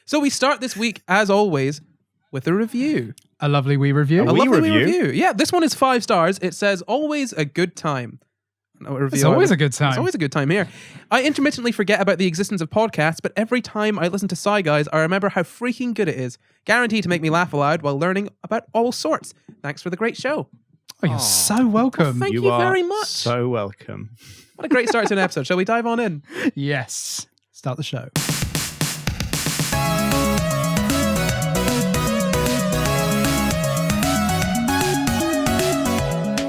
So we start this week, as always, with a review. A lovely wee review. A lovely wee review. Yeah, this one is 5 stars. It says, always a good time. It's always a good time. It's always a good time here. I intermittently forget about the existence of podcasts, but every time I listen to SCI Guys, I remember how freaking good it is. Guaranteed to make me laugh aloud while learning about all sorts. Thanks for the great show. Oh, you're so welcome. Thank you very much. So welcome. What a great start to an episode. Shall we dive on in? Yes. Start the show.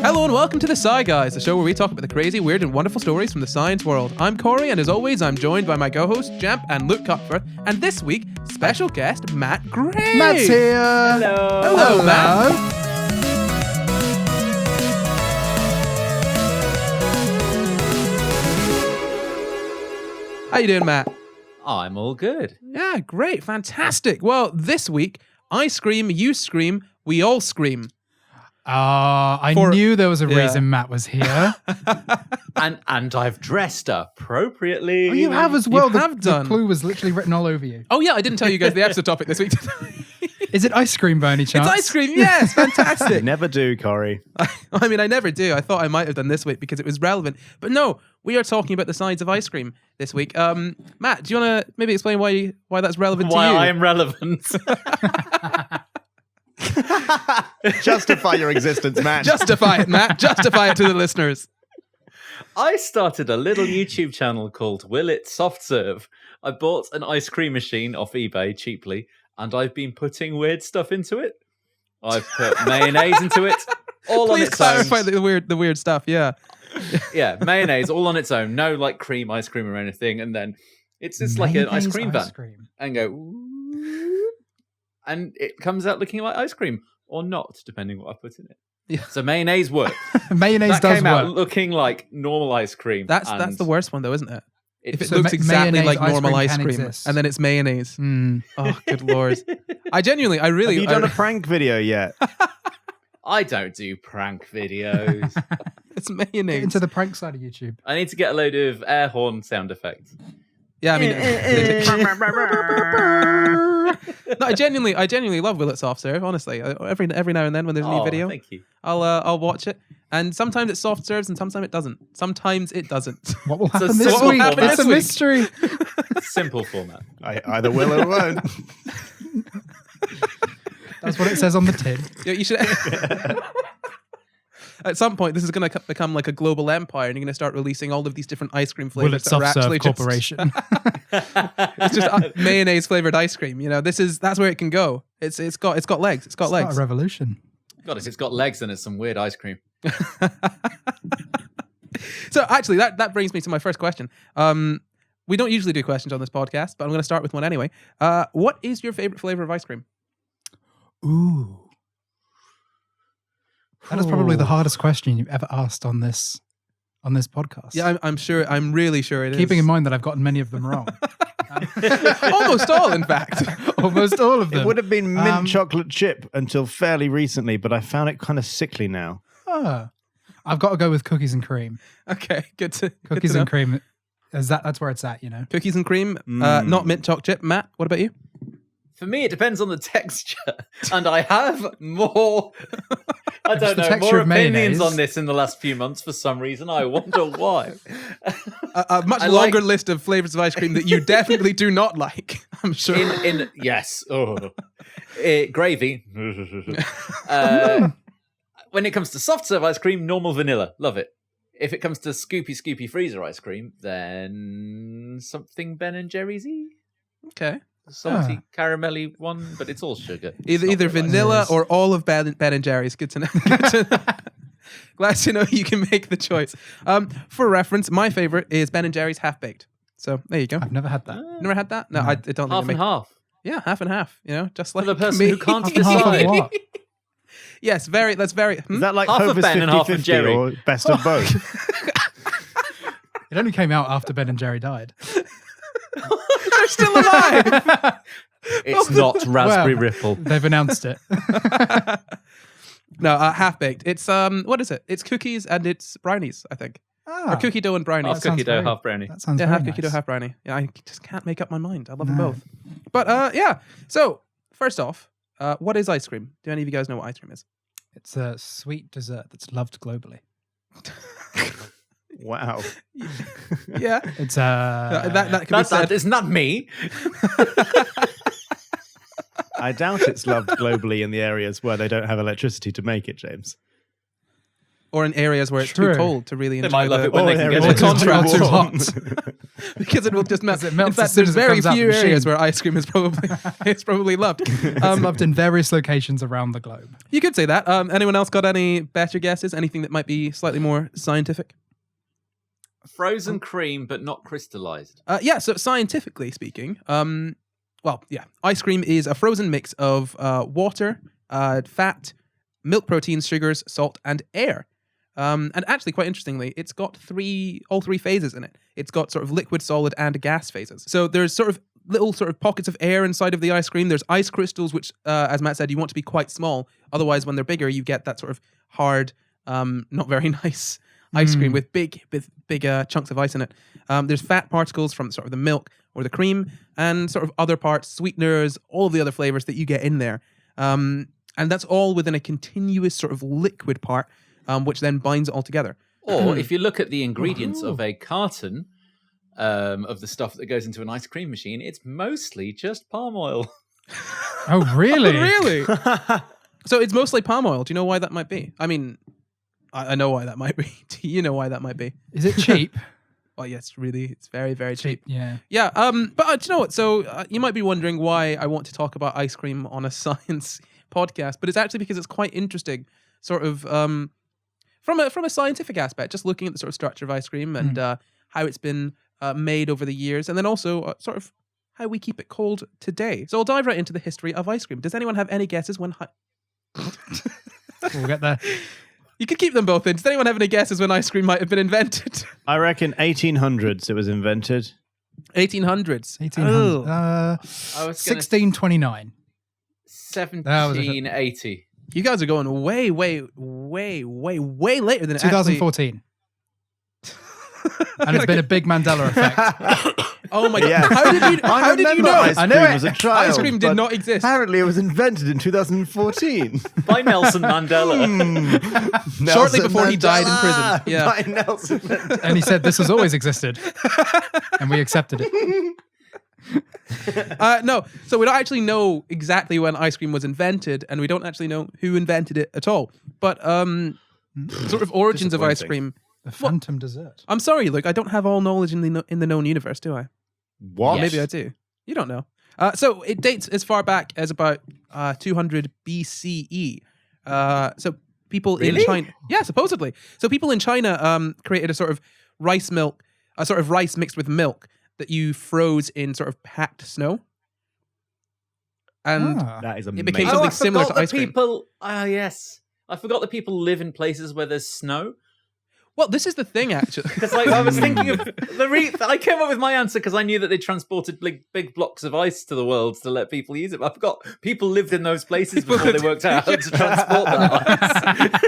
Hello and welcome to the SCI Guys, the show where we talk about the crazy, weird and wonderful stories from the science world. I'm Corey, and as always, I'm joined by my co-hosts, Jamp and Luke Cupforth, and this week, special guest, Matt Gray. Matt's here. Hello. Hello, Matt. How you doing, Matt? I'm all good. Yeah, great, fantastic. Well, this week, I scream, you scream, we all scream. I knew there was a reason Matt was here. And I've dressed appropriately. Oh, you have as well. The clue was literally written all over you. Oh yeah, I didn't tell you guys the episode topic this week. Is it ice cream by any chance? It's ice cream, yes, fantastic. Never do, Corey. I mean, I never do. I thought I might have done this week because it was relevant. But no, we are talking about the sides of ice cream this week. Matt, do you want to maybe explain why that's relevant to you? Why I am relevant. Justify your existence, Matt. Justify it, Matt. Justify it to the listeners. I started a little YouTube channel called Will It Soft Serve. I bought an ice cream machine off eBay cheaply, and I've been putting weird stuff into it. I've put mayonnaise into it, all on Please its own. clarify the weird stuff, yeah. Yeah, mayonnaise all on its own. No like cream ice cream or anything. And then it's like an ice cream van. And go, ooh, and it comes out looking like ice cream or not, depending what I put in it. Yeah. So mayonnaise worked. Mayonnaise that does came work. out looking like normal ice cream. That's the worst one though, isn't it? If it So looks exactly like mayonnaise normal ice ice cream cream, can exist. and then it's mayonnaise. Oh, good lord. I Have you done I- a prank video yet? I don't do prank videos. it's Get mayonnaise. into the prank side of YouTube. I need to get a load of air horn sound effects. Yeah, I mean, no, I genuinely love Will It Soft Serve. Honestly, every now and then when there's a new video, Thank you. I'll watch it. And sometimes it soft serves, and sometimes it doesn't. Sometimes it doesn't. What will So happen this what will week? happen It's this a week? mystery. Simple format. I either will or won't. That's what it says on the tin. Yeah, you should. At some point, this is going to become like a global empire, and you're going to start releasing all of these different ice cream flavors. Will It that are Soft Serve actually Corporation. It's just mayonnaise flavored ice cream. You know, that's where it can go. It's got legs. It's got legs. Start a revolution. God, if it's got legs, then it's some weird ice cream. So actually, that brings me to my first question. We don't usually do questions on this podcast, but I'm going to start with one anyway. What is your favorite flavor of ice cream? Ooh. That is probably the hardest question you've ever asked on this podcast. Yeah, I'm sure. I'm really sure it is. Keeping in mind that I've gotten many of them wrong. Almost all, in fact. Almost all of them. It would have been mint chocolate chip until fairly recently, but I found it kind of sickly now. I've got to go with cookies and cream. Okay, good to Cookies know. and cream. That's where it's at, you know. Cookies and cream, not mint chocolate chip. Matt, what about you? For me, it depends on the texture, and I have more. I don't know, texture more of opinions mayonnaise. on this in the last few months for some reason. I wonder why. A much longer list of flavors of ice cream that you definitely do not like. I'm sure. Yes, gravy. When it comes to soft serve ice cream, normal vanilla, love it. If it comes to scoopy freezer ice cream, then something Ben and Jerry's-y. Okay. Salty, caramelly one, but it's all sugar. Either vanilla or all of Ben and Jerry's. Good to know. Good to know. Glad to know you can make the choice. For reference, my favorite is Ben and Jerry's Half Baked. So there you go. I've never had that. Never had that? No, I don't Half think and half. Yeah, half and half. You know, just like For the person me. who can't Half and half of decide. what? Yes, that's very. Is that like Half of Hovis Ben and half of 50-50 Jerry. or best of both? It only came out after Ben and Jerry died. They're still alive. It's not Raspberry Ripple. They've announced it. No, Half Baked. It's what is it? It's cookies and it's brownies, I think. Or cookie dough and brownie. Half cookie dough, half brownie. That sounds Yeah, very half cookie dough, nice. half brownie. Yeah, I just can't make up my mind. I love them No. both. But yeah, so first off, what is ice cream? Do any of you guys know what ice cream is? It's a sweet dessert that's loved globally. Wow. Yeah. It's that could be said. It's not me. I doubt it's loved globally in the areas where they don't have electricity to make it, James. Or in areas where it's True. too cold to really They enjoy might love the it when they can areas get where it. it's Or too too warm. hot. because it will just melt. It In melts fact, as soon there's as it very comes out the few machine. areas where ice cream is probably it's probably loved. It's loved in various locations around the globe. You could say that. Anyone else got any better guesses? Anything that might be slightly more scientific? Frozen cream, but not crystallized. Yeah, so scientifically speaking, ice cream is a frozen mix of water, fat, milk proteins, sugars, salt, and air. And actually, quite interestingly, it's got all three phases in it. It's got sort of liquid, solid, and gas phases. So there's sort of little sort of pockets of air inside of the ice cream. There's ice crystals, which, as Matt said, you want to be quite small. Otherwise, when they're bigger, you get that sort of hard, not very nice ice cream with big chunks of ice in it. There's fat particles from sort of the milk or the cream, and sort of other parts, sweeteners, all of the other flavors that you get in there. And that's all within a continuous sort of liquid part, which then binds it all together. Or if you look at the ingredients of a carton of the stuff that goes into an ice cream machine, it's mostly just palm oil. Oh, really? Really? So it's mostly palm oil. Do you know why that might be? I mean, I know why that might be. Do you know why that might be? Is it cheap? Well, yes, really, it's very, very cheap. Yeah. Yeah, but do you know what? So you might be wondering why I want to talk about ice cream on a science podcast, but it's actually because it's quite interesting, sort of from a scientific aspect, just looking at the sort of structure of ice cream and how it's been made over the years, and then also sort of how we keep it cold today. So I'll dive right into the history of ice cream. Does anyone have any guesses when? We'll get there. You could keep them both in. Does anyone have any guesses when ice cream might have been invented? I reckon 1800s it was invented. 1800s. 1800. I was gonna 1629. 1780. You guys are going way, way, way, way, way later than it actually. 2014. And it's been a big Mandela effect. Oh my Yeah. god! How did you know? Ice I cream knew it. was a child, Ice cream did but not exist. Apparently, it was invented in 2014, By Nelson Mandela. Shortly before he died in prison. Yeah. By Nelson Mandela. And he said this has always existed. And we accepted it. No, so we don't actually know exactly when ice cream was invented, and we don't actually know who invented it at all. But sort of origins of ice Disappointing. cream. The phantom dessert. I'm sorry, look, I don't have all knowledge in the known universe, do I? What? Maybe I do. You don't know. So it dates as far back as about 200 BCE. So people in China, yeah, supposedly. So people in China created a sort of rice mixed with milk that you froze in sort of packed snow, and That is it amazing. became something similar to ice cream. Yes. I forgot that people live in places where there's snow. Well, this is the thing, actually. Because I was thinking of I came up with my answer because I knew that they transported big blocks of ice to the world to let people use it. But I forgot people lived in those places before they worked out how to transport that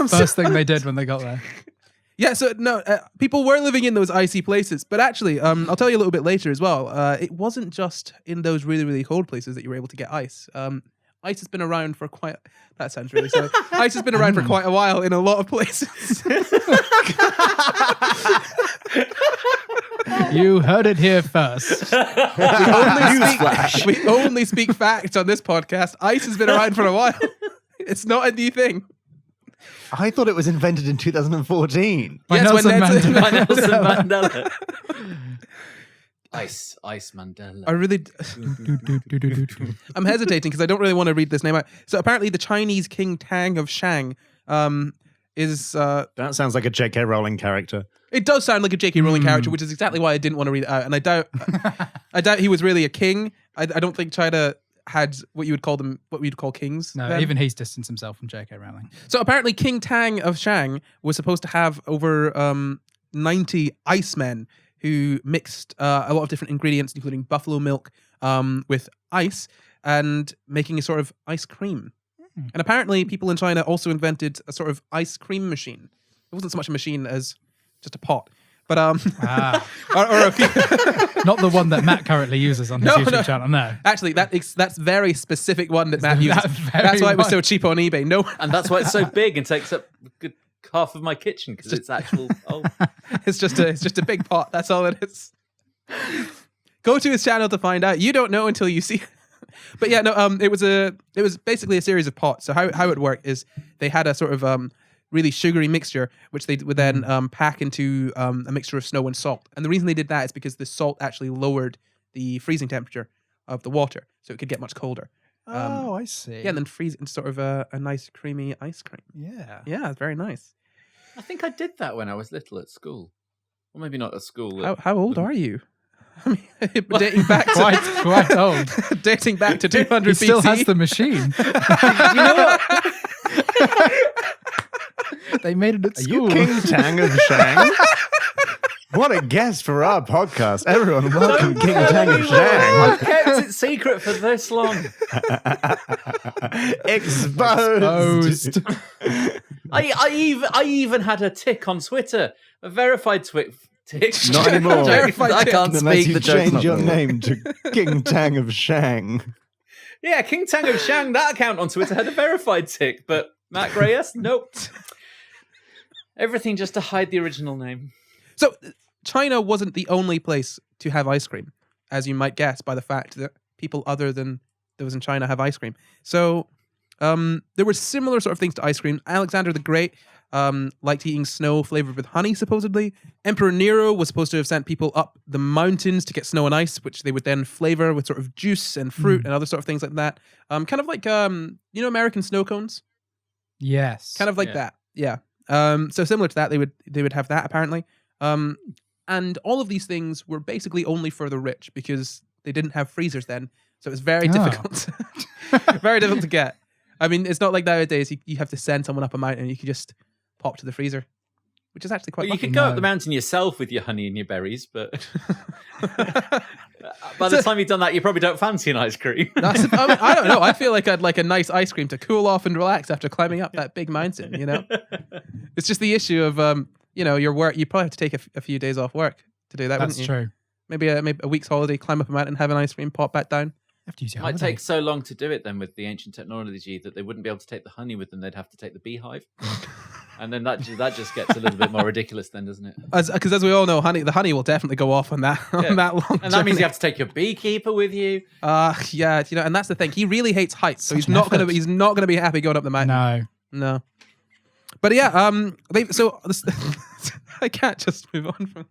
First thing they did when they got there. Yeah, so no, people were living in those icy places, but actually, I'll tell you a little bit later as well. It wasn't just in those really, really cold places that you were able to get ice. Ice has been around for quite. That sounds really silly. Ice has been around for quite a while in a lot of places. You heard it here first. We only speak facts on this podcast. Ice has been around for a while. It's not a new thing. I thought it was invented in 2014. By Yes, when Nelson Nelson- by Nelson Mandela. Ice Mandela. I really, I'm hesitating because I don't really want to read this name out. So apparently, the Chinese King Tang of Shang is. That sounds like a J.K. Rowling character. It does sound like a J.K. Rowling character, which is exactly why I didn't want to read it out. And I doubt he was really a king. I don't think China had what you'd call kings. No, then. even he's distanced himself from J.K. Rowling. So apparently, King Tang of Shang was supposed to have over 90 icemen who mixed a lot of different ingredients, including buffalo milk, with ice, and making a sort of ice cream. And apparently, people in China also invented a sort of ice cream machine. It wasn't so much a machine as just a pot, but or a few. Not the one that Matt currently uses on his YouTube channel. No, actually, that's very specific one that Matt uses. That's why it was so cheap on eBay. No, and that's why it's so big and takes up a good half of my kitchen because it's actual. It's just a big pot. That's all it is. Go to his channel to find out. You don't know until you see. But yeah, no. It was basically a series of pots. So how it worked is they had a sort of really sugary mixture, which they would then pack into a mixture of snow and salt. And the reason they did that is because the salt actually lowered the freezing temperature of the water, so it could get much colder. I see. Yeah, and then freeze it in sort of a nice creamy ice cream. Yeah, very nice. I think I did that when I was little at school, or maybe not at school. How old are you? I mean, dating back to quite old. Dating back to 200 He still BC. has the machine. You know what? They made it at Are school. you King Tang of Shang? What a guest for our podcast. Everyone, welcome King Tang of Shang. I've kept it secret for this long. Exposed. I even had a tick on Twitter, a verified tick. Not anymore. I can't Unless speak. you The joke's change not your gonna work. name to King Tang of Shang. Yeah, King Tang of Shang, that account on Twitter had a verified tick, but Matt Greyes, nope. Everything just to hide the original name. So China wasn't the only place to have ice cream, as you might guess by the fact that people other than those in China have ice cream. So there were similar sort of things to ice cream. Alexander the Great liked eating snow flavored with honey, supposedly. Emperor Nero was supposed to have sent people up the mountains to get snow and ice, which they would then flavor with sort of juice and fruit and other sort of things like that. Kind of like, American snow cones? Yes. Kind of like that, yeah. So similar to that, they would have that apparently. And all of these things were basically only for the rich because they didn't have freezers then. So it was very difficult. Very difficult to get. I mean, it's not like nowadays you have to send someone up a mountain and you can just pop to the freezer, which is actually quite You lucky. could go up the mountain yourself with your honey and your berries, but by the time you've done that, you probably don't fancy an ice cream. I don't know. I feel like I'd like a nice ice cream to cool off and relax after climbing up that big mountain, you know? It's just the issue of, your work. You probably have to take a few days off work to do that, That's wouldn't you? true. Maybe a week's holiday, climb up a mountain, have an ice cream, pop back down. You have to use your It might holiday. take so long to do it then with the ancient technology that they wouldn't be able to take the honey with them. They'd have to take the beehive. And then that just gets a little bit more ridiculous then, doesn't it? Because as we all know, the honey will definitely go off on that on that long And that means you have to take your beekeeper with you. Yeah, and that's the thing. He really hates heights, so Such he's not an effort. gonna be happy going up the mountain. No. But yeah, I can't just move on from.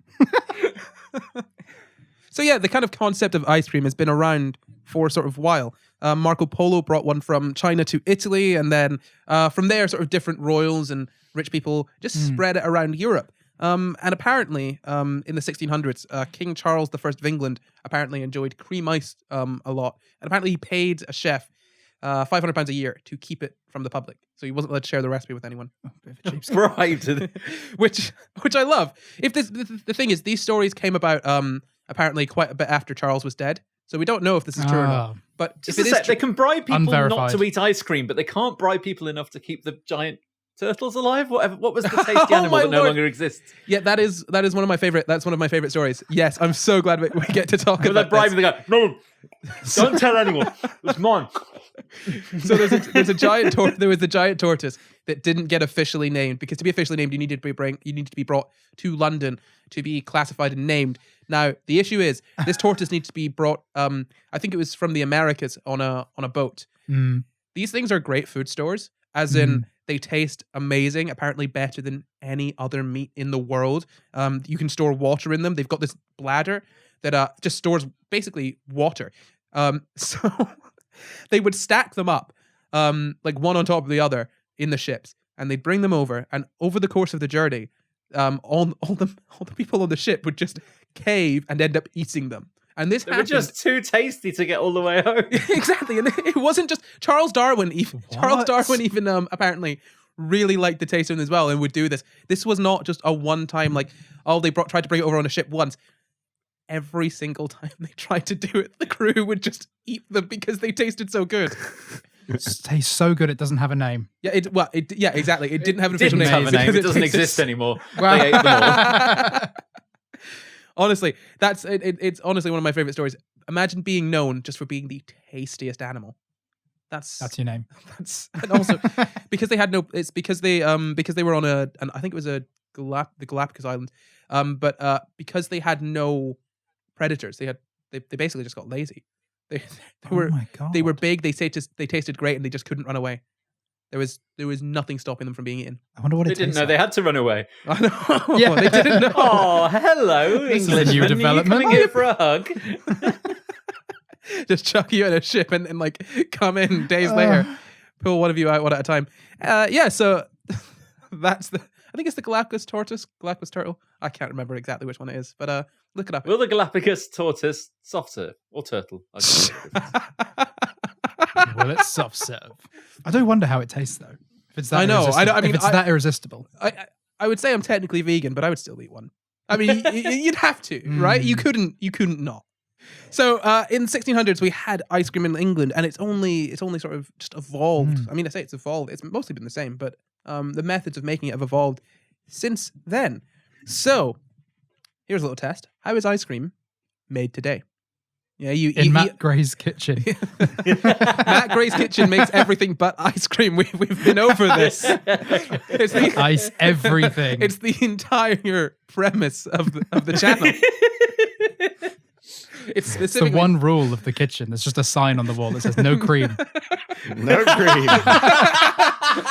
So yeah, the kind of concept of ice cream has been around for sort of while. Marco Polo brought one from China to Italy, and then from there, sort of different royals and rich people just spread it around Europe. And apparently, in the 1600s, King Charles I of England apparently enjoyed cream ice a lot, and apparently he paid a chef £500 a year to keep it from the public, so he wasn't allowed to share the recipe with anyone. Right. which I love. If the thing is, these stories came about apparently quite a bit after Charles was dead, so we don't know if this is true or not. But Just if a it is sec, they can bribe people not Unverified. to eat ice cream, but they can't bribe people enough to keep the giant turtles alive. What was the tasty animal my that no lord. longer exists? yeah, that is one of my favorite. That's one of my favorite stories. Yes, I'm so glad we get to talk When they about bribe this. them, they go, no, don't tell anyone. It's mine. So there's a giant there was the giant tortoise that didn't get officially named, because to be officially named you needed to be brought to London to be classified and named. Now the issue is this tortoise needs to be brought. I think it was from the Americas on a boat. These things are great food stores, as in they taste amazing. Apparently better than any other meat in the world. You can store water in them. They've got this bladder that just stores basically water. So they would stack them up, like one on top of the other in the ships, and they'd bring them over. And over the course of the journey, all the people on the ship would just cave and end up eating them. And this They were happened. just too tasty to get all the way home. Exactly, and it wasn't just Charles Darwin. Charles Darwin even apparently really liked the taste of them as well, and would do this. This was not just a one-time tried to bring it over on a ship once. every single time they tried to do it, the crew would just eat them because they tasted so good. It tastes so good it doesn't have a name. Yeah, exactly. It didn't have an official Didn't name. have a name. because It doesn't tasted exist anymore. Well- They ate them all. Honestly, it's honestly one of my favorite stories. Imagine being known just for being the tastiest animal. That's your name. and also because they had no. It's because they were on I think it was the Galapagos Island, but because they had no predators, they basically just got lazy. They were Oh my God. they were big. They tasted great, and they just couldn't run away. There was nothing stopping them from being eaten. I wonder what They it didn't tastes know like. they had to run away. I know. Yeah. They didn't know. Oh, hello, This is a new Englishman. Are you development. coming here for a hug? Just chuck you in a ship and like come in days later, pull one of you out one at a time. So that's I think it's the Galapagos turtle. I can't remember exactly which one it is, but look it up. Will the Galapagos tortoise soft serve or turtle? I don't know. Well, it's soft serve. I do wonder how it tastes though. If it's that I know. irresistible. I mean, if it's that irresistible. I would say I'm technically vegan, but I would still eat one. I mean, you'd have to, right? You couldn't not. So in the 1600s, we had ice cream in England, and it's only sort of just evolved. I mean, I say it's evolved. It's mostly been the same, but the methods of making it have evolved since then. So here's a little test. How is ice cream made today? Yeah, In Matt Gray's kitchen. Matt Gray's kitchen makes everything but ice cream. We've been over this. It's the, Ice everything. it's the entire premise of the channel. It's It's the specifically one rule of the kitchen. There's just a sign on the wall that says no cream. No cream.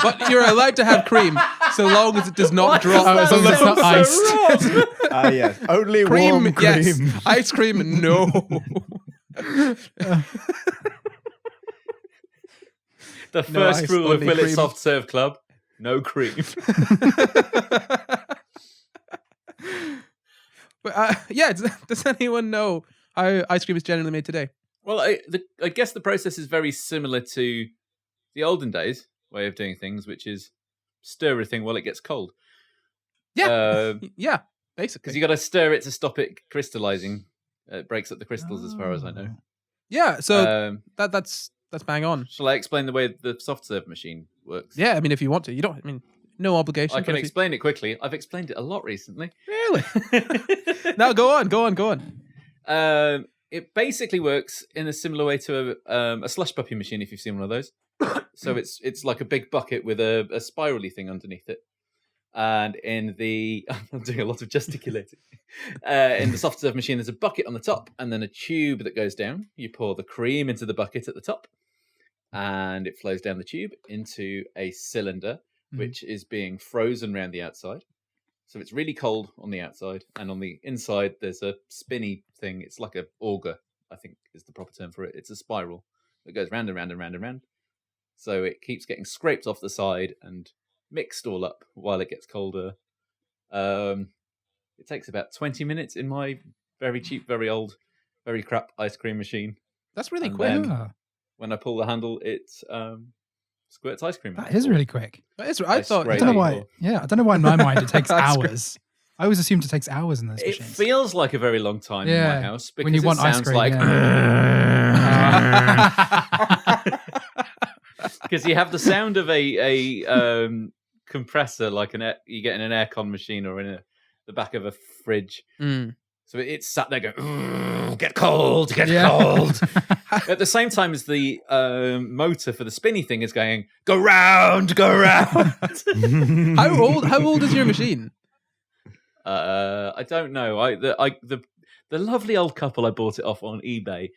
but you're allowed to have cream so long as it does not drop. Oh, as long as it's not iced. Yes. Only Cream, warm cream. yes. Ice cream, no. The No first ice, rule of only Willet cream. Soft Serve Club: no cream. But does anyone know how ice cream is generally made today? Well, I guess the process is very similar to the olden days way of doing things, which is stir a thing while it gets cold. Yeah, yeah, Because basically. you got to stir it to stop it crystallizing. It breaks up the crystals, as far as I know. Yeah, so Um, that's bang on. shall I explain the way the soft serve machine works? Yeah, I mean, if you want to, you don't. I mean, no obligation. I but can if you- explain it quickly. I've explained it a lot recently. Really? No, go on. It basically works in a similar way to a slush puppy machine, if you've seen one of those. So it's like a big bucket with a spirally thing underneath it. And in the I'm doing a lot of gesticulating. In the soft serve machine, there's a bucket on the top and then a tube that goes down. You pour the cream into the bucket at the top, and it flows down the tube into a cylinder, which is being frozen around the outside. So it's really cold on the outside, and on the inside there's a spinny thing. It's like a auger, I think is the proper term for it. It's a spiral that goes round and round and round and round. So it keeps getting scraped off the side and mixed all up while it gets colder. It takes about 20 minutes in my very cheap, very old, very crap ice cream machine. That's really And quick. then- Ah, When I pull the handle, it squirts ice cream. that is really quick. I thought. I don't know Right. why. Yeah, I don't know why in my mind it takes Ice cream. hours. I always assumed it takes hours in those It machines. feels like a very long time in Yeah, my house because when you it want ice sounds cream, like because you have the sound of a compressor, like you get in an aircon machine or in the back of a fridge. Mm. So it's sat there going, get cold, get Yeah. cold. At the same time as the motor for the spinny thing is going, go round, go round. How old is your machine? I don't know. The lovely old couple I bought it off on eBay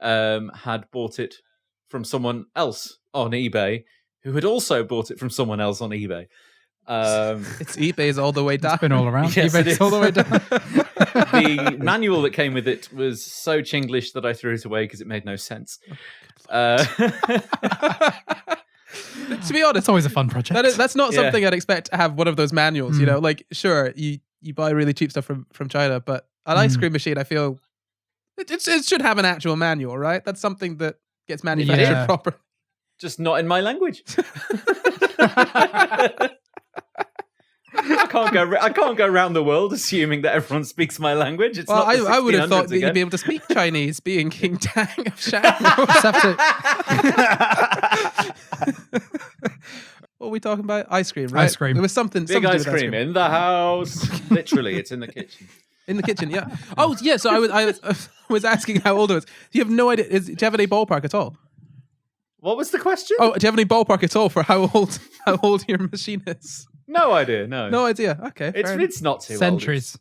had bought it from someone else on eBay, who had also bought it from someone else on eBay. It's eBay's all the way down. It's been all around. Yes, it eBay's is. all the way down. The manual that came with it was so Chinglish that I threw it away because it made no sense. To be honest, It's always a fun project. that's not Yeah. something I'd expect to have one of those manuals. You know, like sure, you buy really cheap stuff from China, but an ice cream machine, I feel it should have an actual manual, right? That's something that gets manufactured Yeah. proper. Just not in my language. I I can't go around the world assuming that everyone speaks my language. It's Well, not the I would have thought 1600s that you'd again. be able to speak Chinese, being King Tang of Shang. Just have to, What are we talking about? Ice cream, right? Ice cream. There was something. Big something to ice do with cream in the house. Literally, it's in the kitchen. in the kitchen. Yeah. Oh, yeah. So I was asking how old it was. Do you have no idea? Do you have any ballpark at all? What was the question? Oh, do you have any ballpark at all for how old your machine is? No idea. No. No idea. Okay. fair enough. It's not too centuries.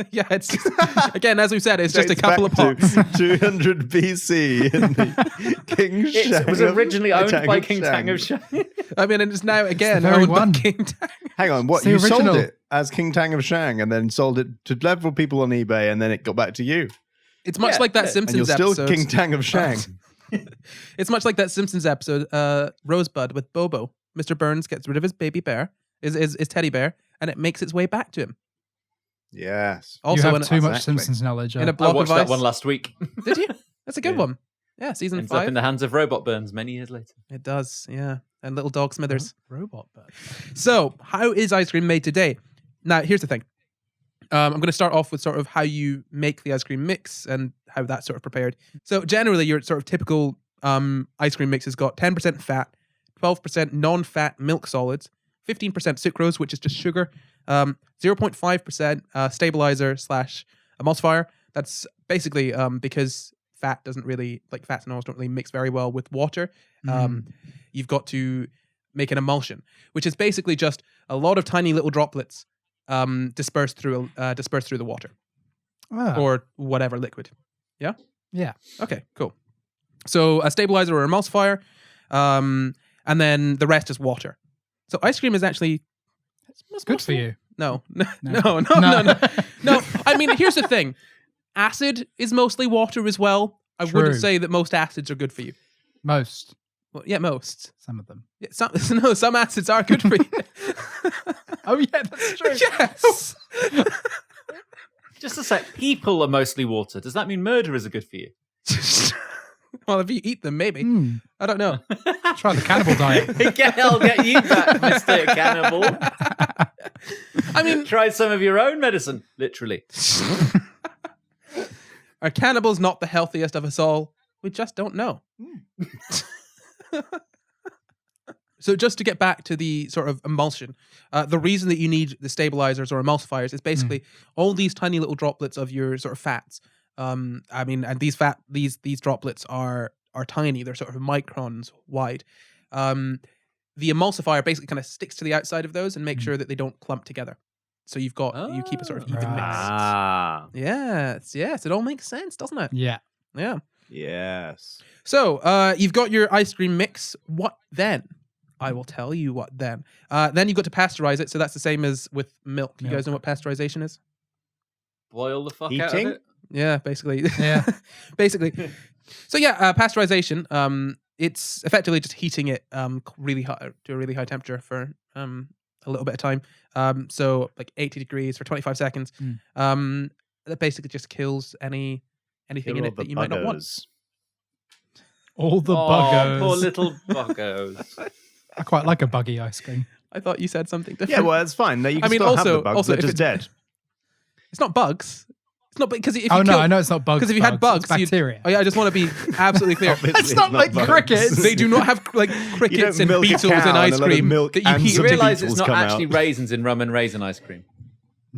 Yeah, it's just, again, as we've said, it's just a Dates couple of back to pots. 200 BC in the King It Shang was of- originally owned Tang by of King Tang of Shang. I mean, and it's now again very owned by one. King Tang. Hang on, what? It's the You sold original. it as King Tang of Shang and then sold it to several people on eBay and then it got back to you. It's much Yeah, like that yeah. And you're Simpsons still episode. King Tang of Shang. It's much like that Simpsons episode, Rosebud with Bobo. Mr. Burns gets rid of his baby bear, his teddy bear, and it makes its way back to him. Yes. Also, you in have too much Exactly. Simpsons knowledge. in a I block watched of that ice. one last week. Did you? That's a good Yeah. one. Yeah, season Ends up 5. in the hands of robot Burns many years later. It does, yeah. And little dog Smithers. Robot bird. So, how is ice cream made today? Now, here's the thing. I'm going to start off with sort of how you make the ice cream mix and how that's sort of prepared. So, generally, your sort of typical ice cream mix has got 10% fat, 12% non-fat milk solids, 15% sucrose, which is just sugar, 0.5% stabilizer / emulsifier. That's basically because fat doesn't really, like fats and oils don't really mix very well with water. You've got to make an emulsion, which is basically just a lot of tiny little droplets dispersed through the water Ah, or whatever liquid. yeah. Okay, cool. So a stabilizer or emulsifier, and then the rest is water. So ice cream is actually It's good for you. no. No. No. I mean, here's the thing: acid is mostly water as well. I True. wouldn't say that most acids are good for you. Most. Well, yeah, most. Some of them. Yeah, some acids are good for you. Oh, yeah, that's true. Yes. Just a sec. People are mostly water. Does that mean murderers are good for you? Well, if you eat them, maybe. Hmm. I don't know. Try the cannibal diet. I'll get you back, Mr. Cannibal. I mean, Try some of your own medicine, literally. are cannibals not the healthiest of us all? We just don't know. So just to get back to the sort of emulsion, the reason that you need the stabilizers or emulsifiers is basically all these tiny little droplets of your sort of fats. I mean, and these droplets are tiny. They're sort of microns wide. The emulsifier basically kind of sticks to the outside of those and makes sure that they don't clump together. So you keep a sort of even mix. Ah. Yes, it all makes sense, doesn't it? Yeah. Yeah. Yes. So you've got your ice cream mix. What then? I will tell you what then. Then you've got to pasteurize it. So that's the same as with milk. You guys know what pasteurization is? Boil the fuck out of Heating? it. Yeah, basically. Yeah. Basically. So yeah, pasteurization. It's effectively just heating it really hot to a really high temperature for a little bit of time. So like 80 degrees for 25 seconds. That basically just kills anything in it that you might not want. All the Oh, buggers. poor little buggos. I quite like a buggy ice cream. I thought you said something different. Yeah, well, it's fine. You can I mean, still have also- the bugs. also They're if just dead. It's not bugs. It's not because if you Oh, no, kill, I know it's not bugs. 'cause if you had bugs, it's bacteria. Oh yeah, I just want to be absolutely clear. Obviously, It's not like bugs. crickets. They do not have like crickets and milk a beetles cow in and ice a lot of cream milk that you and heat. You some realise beetles it's not come actually out. raisins in rum and raisin ice cream.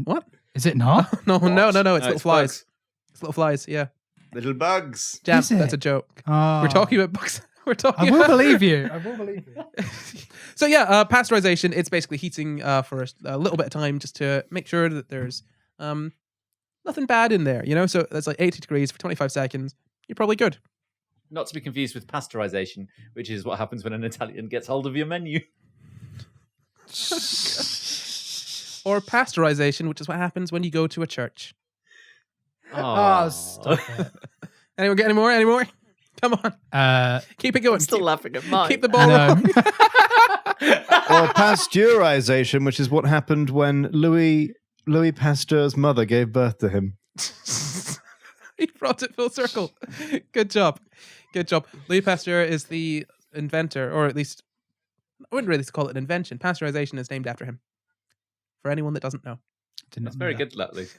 What? Is it not? No, It's No, little it's flies. bugs. It's little flies. Yeah, Little bugs. Jam. Is it? That's a joke. Oh. We're talking about bugs. We're talking. I will about... believe you. I will believe you. So yeah, pasteurization. It's basically heating for a little bit of time just to make sure that there's nothing bad in there. You know, so that's like 80 degrees for 25 seconds. You're probably good. Not to be confused with pasteurization, which is what happens when an Italian gets hold of your menu. Or pasteurization, which is what happens when you go to a church. Oh, stop it. Anyone get any more? Any more? Come on. Keep it going. I'm still laughing at mine. Keep the ball No. rolling. Or pasteurization, which is what happened when Louis Pasteur's mother gave birth to him. He brought it full circle. Good job. Good job. Louis Pasteur is the inventor, or at least, I wouldn't really call it an invention. Pasteurization is named after him. for anyone that doesn't know. Didn't That's know very that. good, Lutley.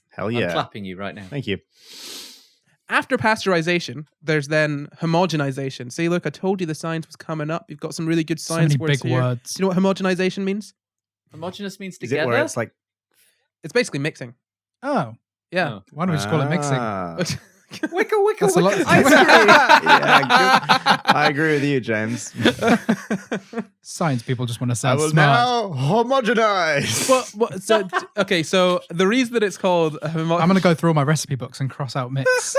Hell I'm yeah. clapping you right now. Thank you. After pasteurization, there's then homogenization. See, look, I told you the science was coming up. You've got some really good So science many words big here. words. Do you know what homogenization means? Homogeneous means Is it together. where it's like It's basically mixing. Oh, Yeah. Oh. why don't we just call it mixing? Wicka, wicka, That's a lot. I agree. I agree with you, James. Science people just want to I sound will smart. now homogenize. Okay, so the reason that it's called I'm going to go through all my recipe books and cross out mix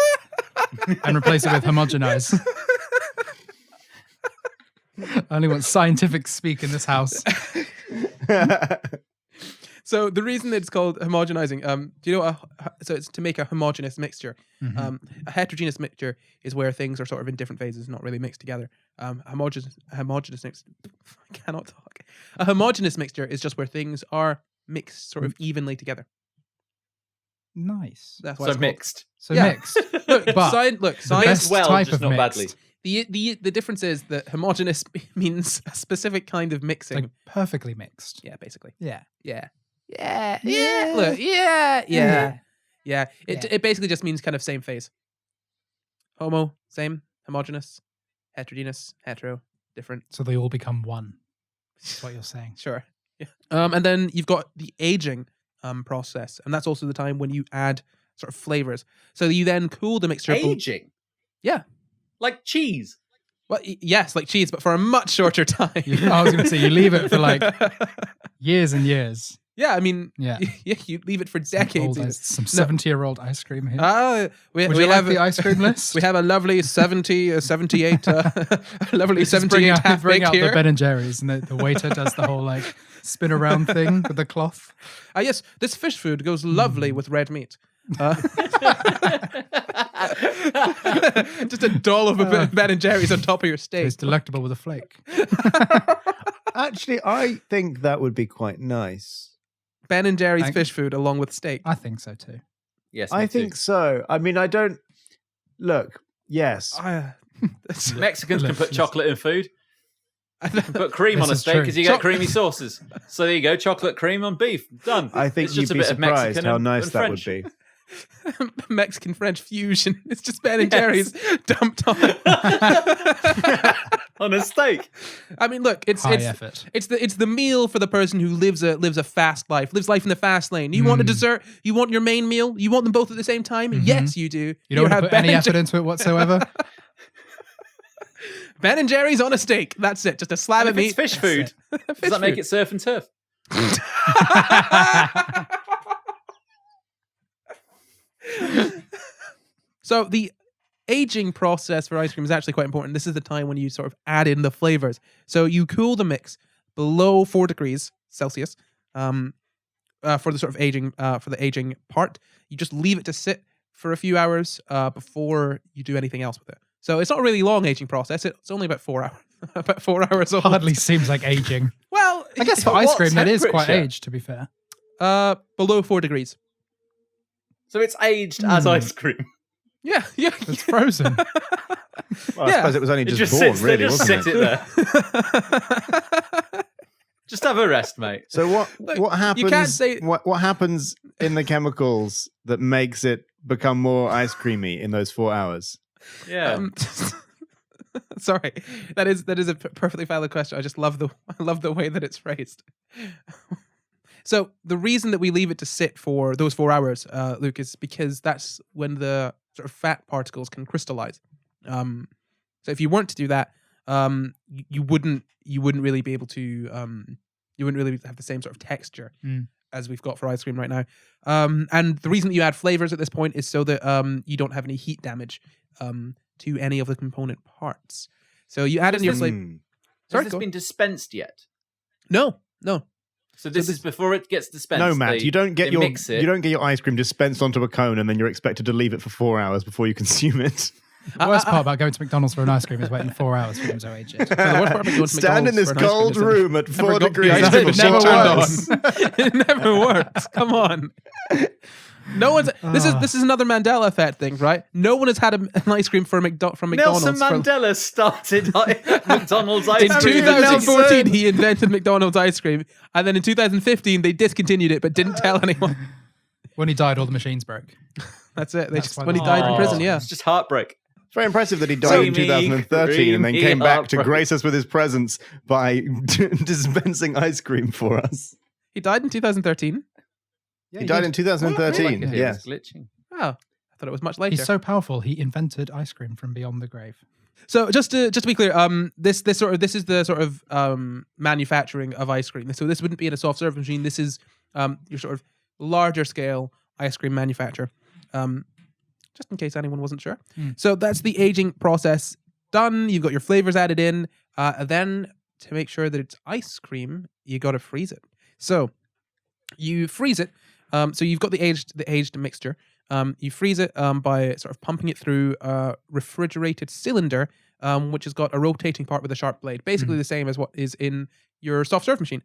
and replace it with homogenize. I only want scientific speak in this house. So the reason it's called homogenizing, do you know so it's to make a homogeneous mixture. Mhm. A heterogeneous mixture is where things are sort of in different phases, not really mixed together. Homogeneous mix, I cannot talk. A homogeneous mixture is just where things are mixed sort of evenly together. Nice. That's why So it's mixed. So Yeah. mixed. Look, But science. the Science. best well, type just of not mixed. badly. The difference is that homogeneous means a specific kind of mixing. Like perfectly mixed. Yeah, basically. Yeah. Yeah. Yeah. Look, yeah. Yeah. It basically just means kind of same phase. Homo, same. Homogeneous. Heterogeneous, hetero, different. So they all become one. That's what you're saying. Sure. Yeah. And then you've got the aging process, and that's also the time when you add sort of flavors. So you then cool the mixture. Aging. Yeah. Like cheese. Well, yes, like cheese, but for a much shorter time. I was going to say, you leave it for like years and years. Yeah, I mean, Yeah. you leave it for Some decades. old even. ice- Some 70-year-old ice cream here. We Would you have like the ice cream list? We have a lovely 78, lovely Just 78 half bring baked out here. the Ben and Jerry's, and the waiter does the whole like spin around thing with the cloth. Yes, this fish food goes lovely with red meat. Just a dollop of Ben and Jerry's on top of your steak. It's delectable with a flake. Actually, I think that would be quite nice. Ben and Jerry's Thank- fish food along with steak. I think so too. Yes, I me too. think so. I mean, I don't. Look, yes. Mexicans can Look, put yes. chocolate in food. Put cream This on a is steak true. because you get creamy sauces. So there you go, chocolate cream on beef. Done. I think It's you'd just a be bit of surprised Mexican how and- nice and that would French. be. Mexican French fusion. It's just Ben and Yes. Jerry's dumped on. On a steak. I mean, look, it's High effort. it's the meal for the person who lives a fast life, lives life in the fast lane. You want a dessert, you want your main meal, you want them both at the same time. Yes, you do. You don't want to have put Ben any and effort into it whatsoever. Ben and Jerry's on a steak. That's it. Just a slab And of if meat. it's fish food, does that make it surf and turf? So the aging process for ice cream is actually quite important. This is the time when you sort of add in the flavors. So you cool the mix below 4 degrees Celsius for the sort of aging for the aging part. You just leave it to sit for a few hours before you do anything else with it. So it's not a really long aging process. It's only about 4 hours. About 4 hours old. Hardly seems like aging. Well, I guess for But ice what cream, that is quite temperature? aged, to be fair. below 4 degrees. So it's aged as ice cream. Yeah. It's frozen. Well, I Yeah. suppose it was only It just, just born, sits really, there, just wasn't sit it? it there. Just have a rest, mate. So Look, what happens? you can't say- what happens in the chemicals that makes it become more ice creamy in those 4 hours? Yeah. Sorry, that is a perfectly valid question. I just love the way that it's phrased. So the reason that we leave it to sit for those 4 hours, Luke, is because that's when the sort of fat particles can crystallize. So if you weren't to do that, you wouldn't really be able to you wouldn't really have the same sort of texture as we've got for ice cream right now. And the reason that you add flavors at this point is so that you don't have any heat damage to any of the component parts. So you add in your flavor. Mm. Sorry, Has this go on. been dispensed yet? No. So this is before it gets dispensed. No, Matt, they- you don't get they your mix it. you don't get your ice cream dispensed onto a cone and then you're expected to leave it for 4 hours before you consume it. The worst part about going to McDonald's for an ice cream is waiting 4 hours for them to age it. So the worst part about going to Stand in McDonald's this for an ice cream cold is that room at never 4 got the degrees. ice cream It machine never turned works. on. It never works. Come on. No one's. This is another Mandela effect thing, right? No one has had an ice cream from McDonald's. Nelson Mandela started McDonald's ice In cream. 2014, he invented McDonald's ice cream, and then in 2015 they discontinued it, but didn't tell anyone. When he died, all the machines broke. That's it. That's why When he they- died in prison, yeah. It's just heartbreak. It's very impressive that he died in Creamy, 2013 and then creamy came back to heartbreak. grace us with his presence by dispensing ice cream for us. He died in 2013. He died in 2013. It Yes. was glitching. Oh, I thought it was much later. He's so powerful. He invented ice cream from beyond the grave. So just to be clear, this is the sort of manufacturing of ice cream. So this wouldn't be in a soft serve machine. This is your sort of larger scale ice cream manufacture. Just in case anyone wasn't sure. So that's the aging process done. You've got your flavors added in. Then to make sure that it's ice cream, you got to freeze it. So you freeze it. So you've got the aged mixture. You freeze it by sort of pumping it through a refrigerated cylinder, which has got a rotating part with a sharp blade, basically the same as what is in your soft serve machine.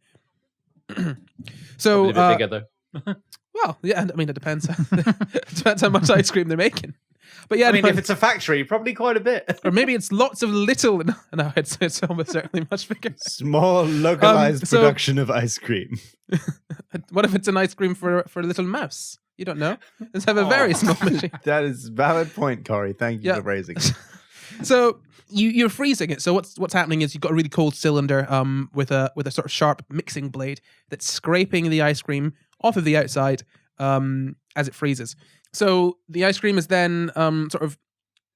So Probably a bit bigger though. well, yeah, I mean it depends. Depends how much ice cream they're making. But yeah, I mean, no, if it's a factory, probably quite a bit. or maybe it's lots of little. No, it's almost certainly much bigger. Small localized so- production of ice cream. What if it's an ice cream for a little mouse? You don't know. Let's have a very small machine. That is a valid point, Corey. Thank you Yeah. for raising it. So you're freezing it. So what's happening is you've got a really cold cylinder with a sort of sharp mixing blade that's scraping the ice cream off of the outside as it freezes. So the ice cream is then sort of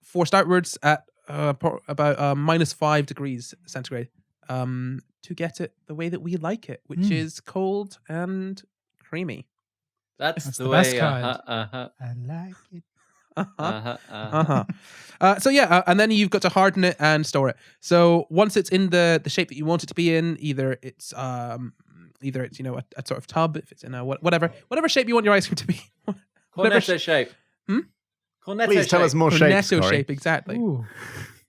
forced outwards at about -5 degrees centigrade to get it the way that we like it, which is cold and creamy. That's That's the, the way. best kind. I like it. So yeah, and then you've got to harden it and store it. So once it's in the shape that you want it to be in, either it's you know a sort of tub, if it's in a whatever shape you want your ice cream to be. Whatever Cornetto shape. Cornetto Please tell shape. us more shapes, Cornetto Corey. shape, exactly. Ooh.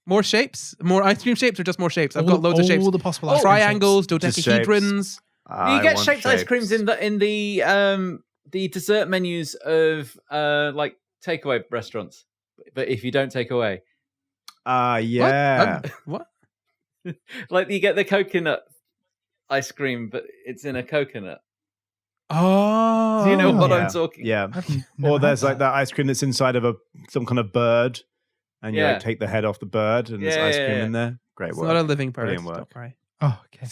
More shapes, more ice cream shapes, or just more shapes? I've got loads of shapes. All the possible ice cream Triangles, Just dodecahedrons. You get shaped ice creams in the dessert menus of like takeaway restaurants, but if you don't take away, yeah. What? like you get the coconut ice cream, but it's in a coconut. Oh, Do you know what Yeah. I'm talking? Yeah. I've never Or there's had like that ice cream that's inside of some kind of bird, and you Yeah. like take the head off the bird, and there's Yeah, ice yeah, cream yeah. in there. Great It's work. not a living bird. Brilliant work. Don't worry. Oh, okay.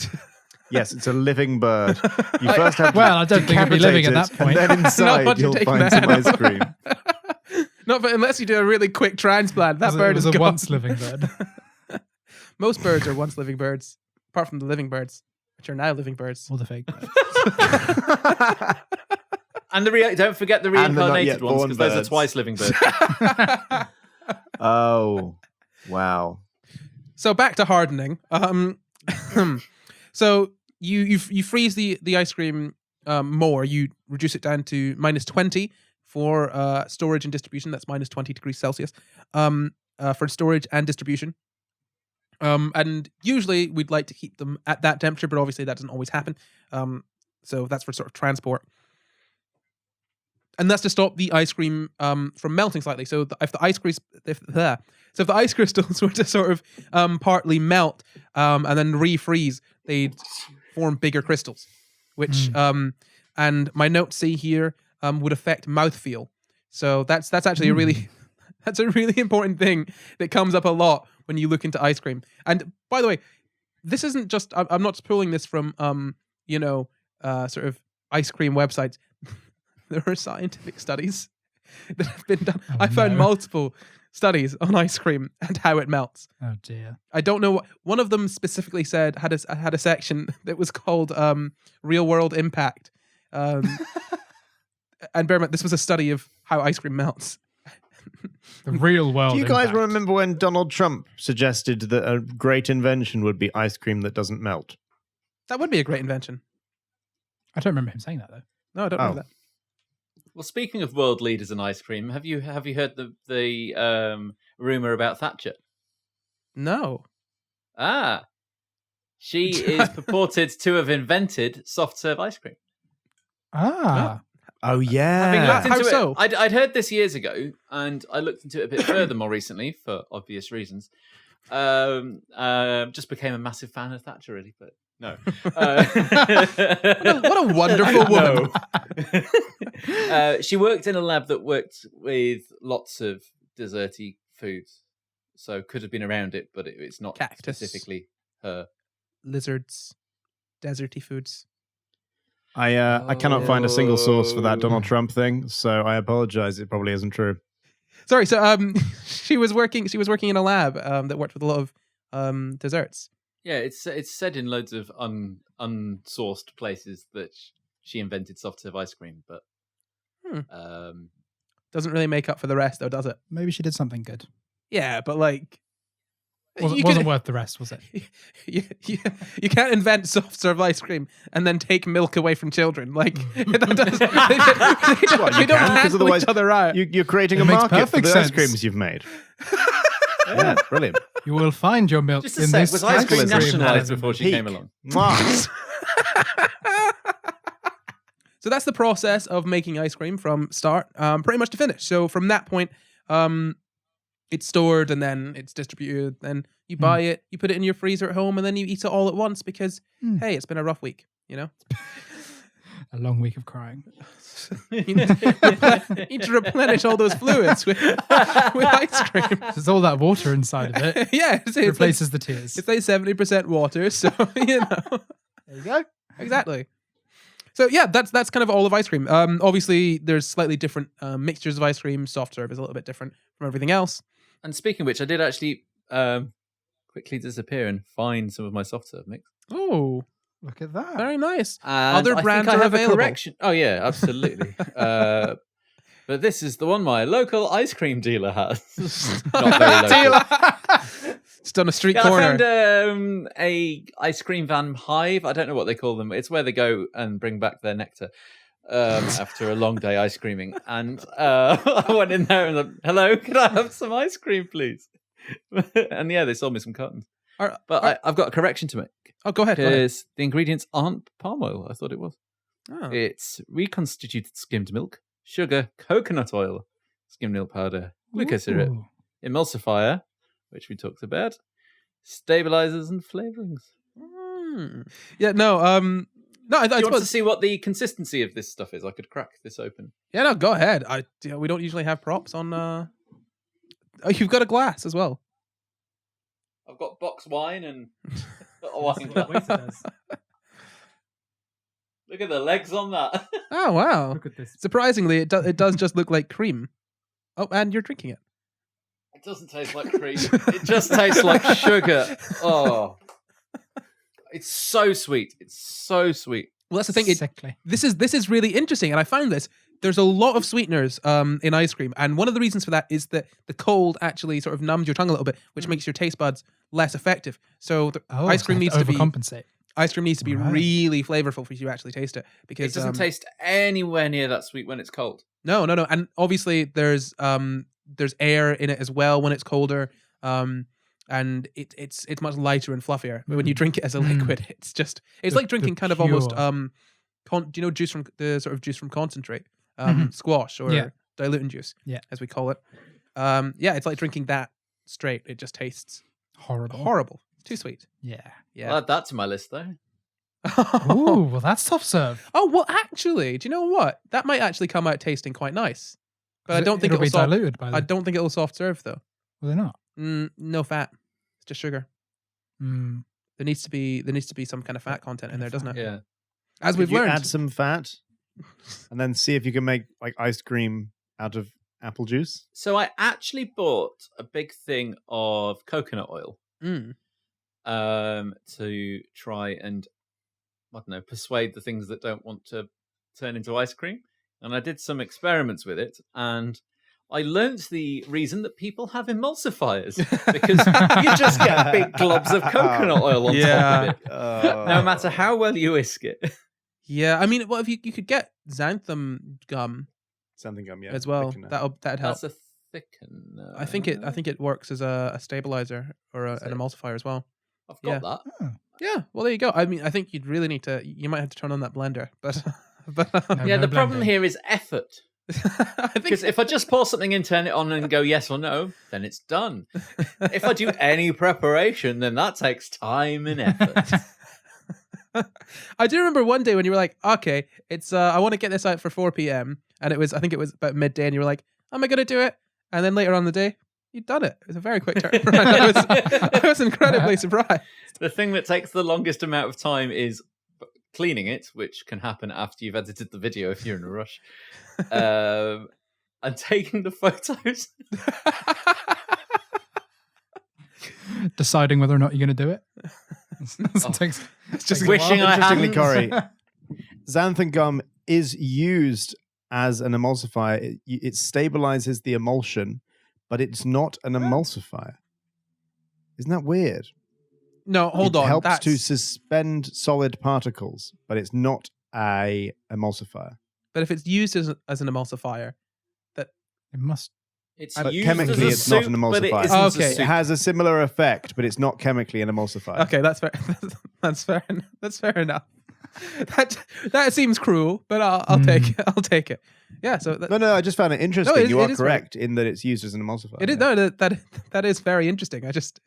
Yes, it's a living bird. You first have to Well, I don't think it'd be living decapitate at that point. And then Not inside once you you'll take find the some head ice off. cream. Not, but unless you do a really quick transplant, that bird was is a gone. once living bird. Most birds are once living birds, apart from the living birds, which are now living birds. All the fake birds. And don't forget the And the not yet reincarnated ones, born because those are birds. twice living birds. Oh, wow. So back to hardening. So you freeze the ice cream more. You reduce it down to -20 for storage and distribution. That's -20 degrees Celsius for storage and distribution. And usually we'd like to keep them at that temperature, but obviously that doesn't always happen. So that's for sort of transport. And that's to stop the ice cream from melting slightly. So if the ice crystals were to sort of partly melt and then refreeze, they'd form bigger crystals, which and my notes say here would affect mouthfeel. So that's actually a really important thing that comes up a lot when you look into ice cream. And by the way, this isn't just I'm not pulling this from sort of ice cream websites. There are scientific studies that have been done. Oh, I found no. multiple studies on ice cream and how it melts. Oh dear. I don't know what one of them specifically said had a section that was called real world impact. And bear in mind, this was a study of how ice cream melts. The real world. Do you guys impact. remember when Donald Trump suggested that a great invention would be ice cream that doesn't melt? That would be a great invention. I don't remember him saying that though. No, I don't remember that. Well, speaking of world leaders in ice cream, have you heard the rumor about Thatcher? No. She is purported to have invented soft serve ice cream. Ah. Oh yeah. Having looked How into so? it, I'd heard this years ago, and I looked into it a bit further more recently for obvious reasons. Just became a massive fan of Thatcher, really, but no. What a wonderful woman. No. She worked in a lab that worked with lots of desserty foods, so could have been around it, but it's not Cactus. specifically her. Lizards, deserty foods. I cannot find a single source for that Donald Trump thing, so I apologize. It probably isn't true. Sorry, so she was working in a lab that worked with a lot of desserts. Yeah, it's said in loads of unsourced places that she invented soft serve ice cream, but Doesn't really make up for the rest, though, does it? Maybe she did something good. Yeah, but like, Wasn't worth the rest, was it? you can't invent soft serve ice cream and then take milk away from children. Like that does, Well, you don't can, 'cause cancel otherwise each other out. You're creating It a makes market for perfect the ice sense. creams you've made. Yeah, brilliant. You will find your milk just a in sec, this was ice cream capitalism nationalised before she Peak. came along? Mwah. So that's the process of making ice cream from start, pretty much to finish. So from that point, it's stored and then it's distributed. Then you buy it, you put it in your freezer at home, and then you eat it all at once because hey, it's been a rough week. You know, A long week of crying. you need to replenish all those fluids with ice cream. There's all that water inside of it. Yeah, it's Replaces the tears. It's like 70% water, so you know. There you go. Exactly. So yeah, that's kind of all of ice cream. Obviously, there's slightly different mixtures of ice cream. Soft serve is a little bit different from everything else. And speaking of which, I did actually quickly disappear and find some of my soft serve mix. Oh, Look at that. very nice. And Other I brands think I are have available. A correction. Oh yeah, absolutely. But this is the one my local ice cream dealer has. Not very local. Just on a street Yeah, corner. I found a ice cream van hive. I don't know what they call them. It's where they go and bring back their nectar after a long day ice creaming. And I went in there and like, hello, can I have some ice cream, please? And yeah, they sold me some cartons. But I've got a correction to make. Oh, go ahead. Go ahead. Because the ingredients aren't palm oil. I thought it was. Oh. It's reconstituted skimmed milk, sugar, coconut oil, skimmed milk powder, glucose syrup, Ooh. emulsifier, which we talked about, stabilizers and flavorings. Yeah, no, no, I Do you want to suppose. see what the consistency of this stuff is? I could crack this open. Yeah, no, go ahead. We don't usually have props on. Oh, you've got a glass as well. I've got box wine and a wine glass. Look at the legs on that. Oh wow! Look at this. Surprisingly, it does just look like cream. Oh, and you're drinking it. It doesn't taste like cream. It just tastes like sugar. Oh, it's so sweet. It's so sweet. Well, that's the thing. Sickly. This is really interesting, and I found this. There's a lot of sweeteners in ice cream, and one of the reasons for that is that the cold actually sort of numbs your tongue a little bit, which makes your taste buds less effective. So ice cream needs to be overcompensate. ice cream needs to be Right. really flavorful for you to actually taste it because It doesn't taste anywhere near that sweet when it's cold. No, and obviously there's air in it as well when it's colder, and it's much lighter and fluffier. But when you drink it as a liquid, it's like drinking kind of almost do you know juice from the sort of juice from concentrate, squash or diluting juice, as we call it. It's like drinking that straight. It just tastes horrible. It's too sweet. Yeah. I'll add that to my list, though. Ooh, well, that's soft serve. Oh well, actually, do you know what? That might actually come out tasting quite nice. But I don't think it'll be soft, diluted by I don't think it'll soft serve though. Will they not? No fat. It's just sugar. Mm. There needs to be some kind of fat content in there, doesn't it? Yeah. As Could we've you learned. add some fat, and then see if you can make like ice cream out of apple juice. So I actually bought a big thing of coconut oil to try and, I don't know, persuade the things that don't want to turn into ice cream. And I did some experiments with it, and I learnt the reason that people have emulsifiers, because you just get big globs of coconut oil on top of it, no matter how well you whisk it. Yeah, I mean, well, if you could get xanthan gum Something gum, yeah, as well, thickener. that'd help. That's a thickener. I think it works as a stabilizer or an emulsifier as well. I've got that. Oh. Yeah, well there you go. I mean, I think you might have to turn on that blender, but But Yeah, No the problem blending. here is effort. I think Because if I just pour something in, turn it on, and go yes or no, then it's done. If I do any preparation, then that takes time and effort. I do remember one day when you were like, okay, it's I want to get this out for 4 p.m. and I think it was about midday, and you were like, am I going to do it? And then later on in the day, you'd done it. It was a very quick turnaround. I was incredibly surprised. The thing that takes the longest amount of time is cleaning it, which can happen after you've edited the video if you're in a rush, and taking the photos. Deciding whether or not you're going to do it. It's just Wishing I Interestingly, hadn't. Corey, xanthan gum is used as an emulsifier. It stabilizes the emulsion, but it's not an emulsifier. Isn't that weird? No, hold it on. helps That's, to suspend solid particles, but it's not a emulsifier. but if it's used as an emulsifier, It must. It's But used chemically, as a it's not an soup, but it emulsifier. isn't a Okay. soup. It has a similar effect, but it's not chemically an emulsifier. okay, that's fair. That's fair. That's fair enough. That seems cruel, but I'll take it. I'll take it. Yeah. So No, I just found it interesting. No, You it are is very- correct in that it's used as an emulsifier. it is no that is very interesting. I just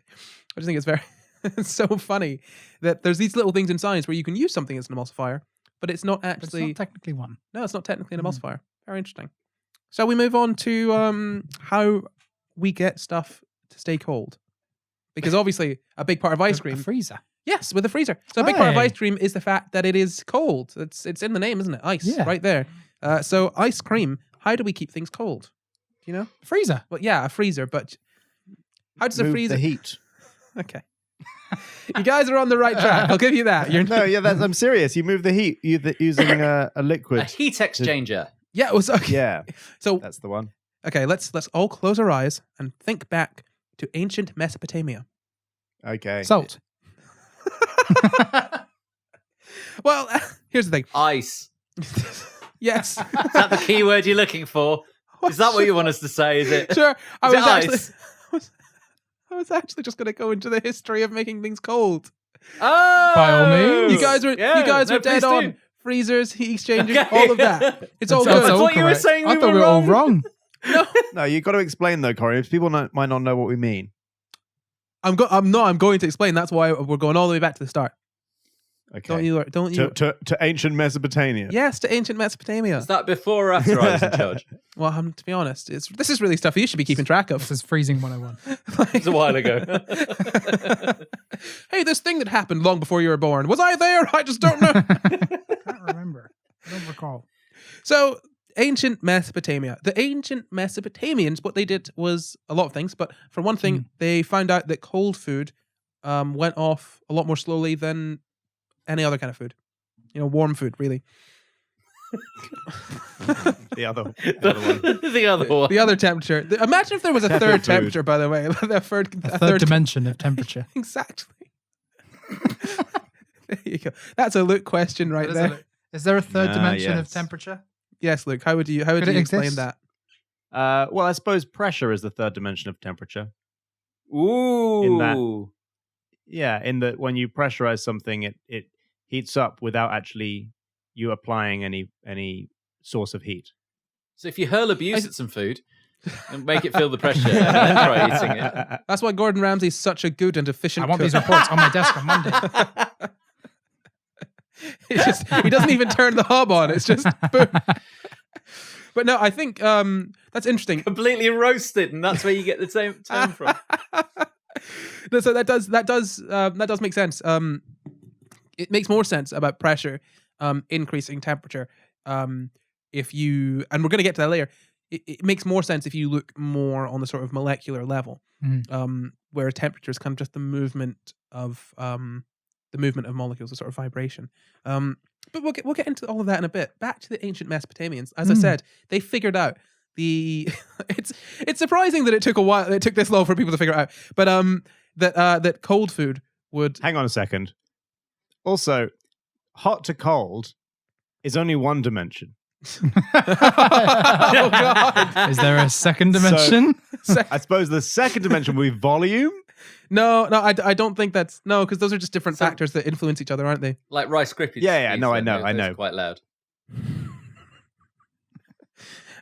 think it's very it's so funny that there's these little things in science where you can use something as an emulsifier, but it's not But it's actually not technically one. no, it's not technically an Mm. emulsifier. Very interesting. Shall we move on to how we get stuff to stay cold? Because obviously a big part of ice A cream, freezer. yes, with a freezer. So a big part of Hey. ice cream is the fact that it is cold. It's in the name, isn't it? Ice, Yeah. right there. So ice cream. How do we keep things cold? Do you know? Freezer. Well, yeah, a freezer, but how does a Move freezer? the heat. Okay, you guys are on the right track. I'll give you that. You're No, yeah, I'm serious. You move the heat using a A liquid. heat exchanger. yeah. It was okay. Yeah, So that's the one. okay, let's all close our eyes and think back to ancient Mesopotamia. Okay. Salt. Well, here's the thing. Ice. Yes. Is that the key word you're looking for? Is that what you want us to say? Is it? Sure. I Is it was actually, ice? I was actually just going to go into the history of making things cold. Oh, By all means. You guys were Yeah, no, were dead please on. do. Freezers, heat exchangers, Okay. all of that. It's all That's good. all- thought you were correct. saying I we thought were we were all wrong. wrong. No, you've got to explain though, Corey. Because people might not know what we mean. I'm going to explain. That's why we're going all the way back to the start. Okay. Don't you? To ancient Mesopotamia. Yes, to ancient Mesopotamia. Is that before or after I was in charge? Well, to be honest, this is really stuff you should be keeping track This of. is freezing 101. It's a while ago. Hey, this thing that happened long before you were born. Was I there? I just don't know. Can't remember. I don't recall. So, ancient Mesopotamia. The ancient Mesopotamians, what they did was a lot of things, but for one thing, they found out that cold food went off a lot more slowly than any other kind of food. You know, warm food, really. The other one. The other one. The other temperature. Imagine if there was a Tepid third food. temperature, by the way. A A third third dimension of temperature. Exactly. There you go. That's a Luke question right there. Is there a third dimension of yes. temperature? Yes, Luke. How would you Could it explain exist? that? Well, I suppose pressure is the third dimension of temperature. Ooh. In that- Yeah, in that when you pressurize something, it heats up without actually you applying any source of heat. So if you hurl abuse at some food and make it feel the pressure, and then try eating it. That's why Gordon Ramsay's such a good and efficient I want cook. these reports on my desk on Monday. He doesn't even turn the hob on. It's just boom. But no, I think that's interesting. Completely roasted, and that's where you get the term from. No, so that does make sense. It makes more sense about pressure increasing temperature. If you, and we're going to get to that later, it makes more sense if you look more on the sort of molecular level, where temperature is kind of just the movement of molecules, the sort of vibration. But we'll get into all of that in a bit. Back to the ancient Mesopotamians. As I said, they figured out it's surprising that it took a while. It took this long for people to figure it out. But that cold food would. Hang on a second. Also, hot to cold is only one dimension. Oh God! Is there a second dimension? I suppose the second dimension will be volume. No, I don't think that's because those are just different factors that influence each other, aren't they? Like Rice Krispies. Yeah, no, I know. Quite loud.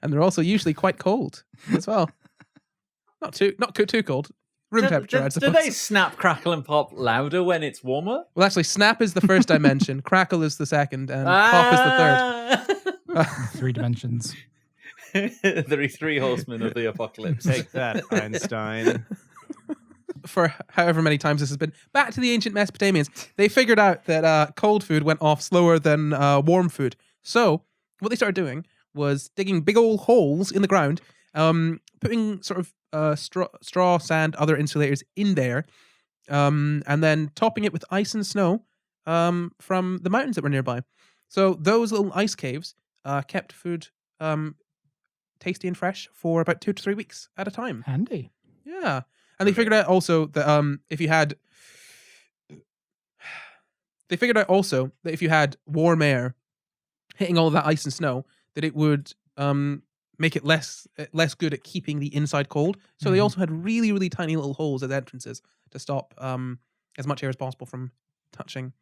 and they're also usually quite cold as well. Not too cold. Room temperature, I Do suppose. they snap, crackle, and pop louder when it's warmer? Well, actually, snap is the first dimension, crackle is the second, and pop is the third. 3 dimensions. The three horsemen of the apocalypse. Take that, Einstein. For however many times this has been. Back to the ancient Mesopotamians. They figured out that cold food went off slower than warm food. So what they started doing was digging big old holes in the ground, putting sort of straw, sand, other insulators in there, and then topping it with ice and snow from the mountains that were nearby. So those little ice caves kept food tasty and fresh for about 2 to 3 weeks at a time. Handy. Yeah. And they figured out also that if you had warm air hitting all of that ice and snow, that it would make it less good at keeping the inside cold. So they also had really, really tiny little holes at the entrances to stop as much air as possible from touching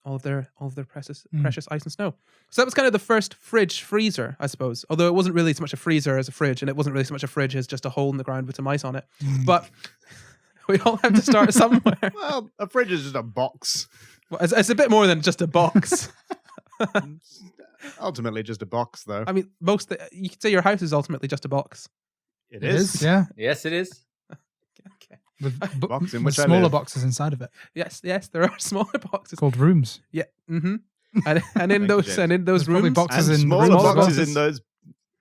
all of their precious ice and snow. So that was kind of the first fridge freezer, I suppose. Although it wasn't really so much a freezer as a fridge, and it wasn't really so much a fridge as just a hole in the ground with some ice on it. But we all have to start somewhere. Well, a fridge is just a box. Well, it's a bit more than just a box. Ultimately, just a box, though. I mean, you could say your house is ultimately just a box. It is. Yeah. Yes, it is. Okay. With Box in with which I smaller live. boxes inside of it Yes, there are smaller boxes. called rooms. Yeah. Mm-hmm. And in Thank those you, and There's in those probably rooms. boxes And in smaller rooms as well. boxes in those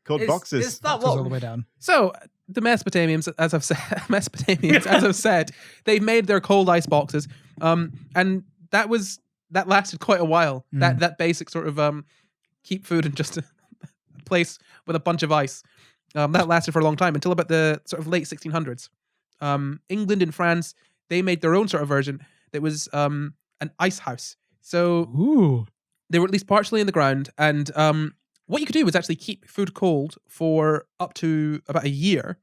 called boxes. Is that Boxes all the what? way down. So the Mesopotamians, as I've said, they've made their cold ice boxes, and that lasted quite a while. That basic sort of keep food in just a place with a bunch of ice. That lasted for a long time until about the sort of late 1600s. England and France, they made their own sort of version that was an ice house. So Ooh. they were at least partially in the ground, and what you could do was actually keep food cold for up to about a year,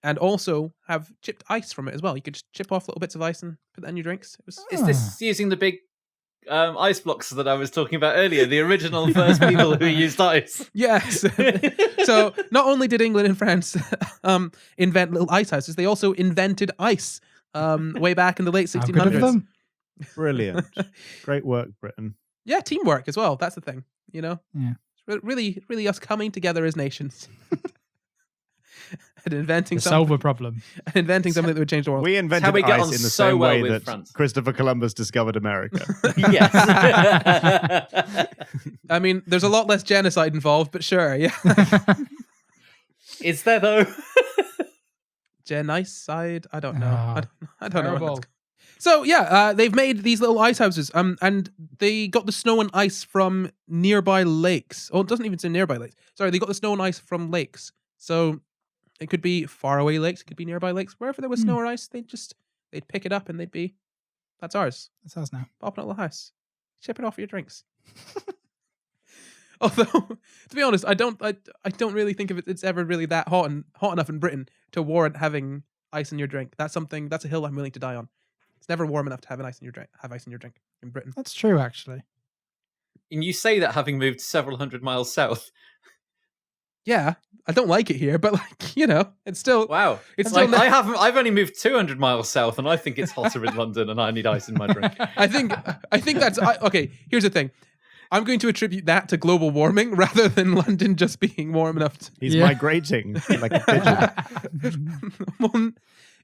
and also have chipped ice from it as well. You could just chip off little bits of ice and put that in your drinks. It was Is this using the big ice blocks that I was talking about earlier? The original first people who used ice. yes. So not only did England and France invent little ice houses, they also invented ice way back in the late How good of 1600s. them. Brilliant. Great work, Britain. Yeah, teamwork as well. That's the thing, you know? Yeah. It's really us coming together as nations. and inventing To something. solve a problem. And inventing something that would change the world. We invented how we get ice on in the so same well way with that France. Christopher Columbus discovered America. Yes. I mean, there's a lot less genocide involved, but sure, yeah. Is there though? Genocide? I don't know. Ah, I don't know. what terrible. that's- So yeah, they've made these little ice houses, and they got the snow and ice from nearby lakes. Oh, it doesn't even say nearby lakes. Sorry, they got the snow and ice from lakes. So it could be faraway lakes, it could be nearby lakes. Wherever there was snow or ice, they'd pick it up and they'd be, that's ours. That's ours now. Pop in a little house, ship it off for your drinks. Although, to be honest, I don't really think of it's ever really that hot enough in Britain to warrant having ice in your drink. That's a hill I'm willing to die on. It's never warm enough to have ice in your drink in Britain. That's true, actually. And you say that having moved several hundred miles south. Yeah, I don't like it here, but it's still Wow. It's Like, still I've only moved 200 miles south, and I think it's hotter in London, and I need ice in my drink. I think that's okay. Here's the thing. I'm going to attribute that to global warming rather than London just being warm enough to... He's Yeah. migrating like a pigeon. Well,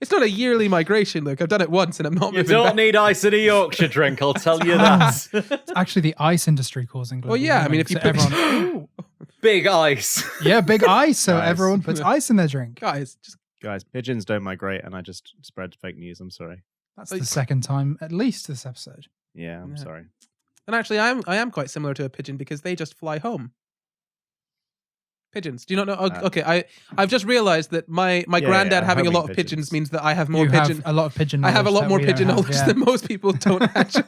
it's not a yearly migration, look. I've done it once and I'm not You moving don't back. need ice in a Yorkshire drink, I'll tell you that. It's actually the ice industry causing global Well, yeah, I mean, warming, if you so put... everyone, Big ice. yeah, big ice, so Guys. everyone puts ice in their drink. Guys, just... Guys, pigeons don't migrate, and I just spread fake news. I'm sorry. That's the second time, at least, this episode. Yeah, I'm Yeah. sorry. And actually, I am quite similar to a pigeon because they just fly home. Pigeons. Do you not know? Okay, I've just realized that my Yeah, granddad yeah, having a homing lot of pigeons pigeons. means that I have more You pigeon. have a lot of pigeon I have a knowledge lot that more we don't pigeon have, knowledge yeah. than most people don't actually.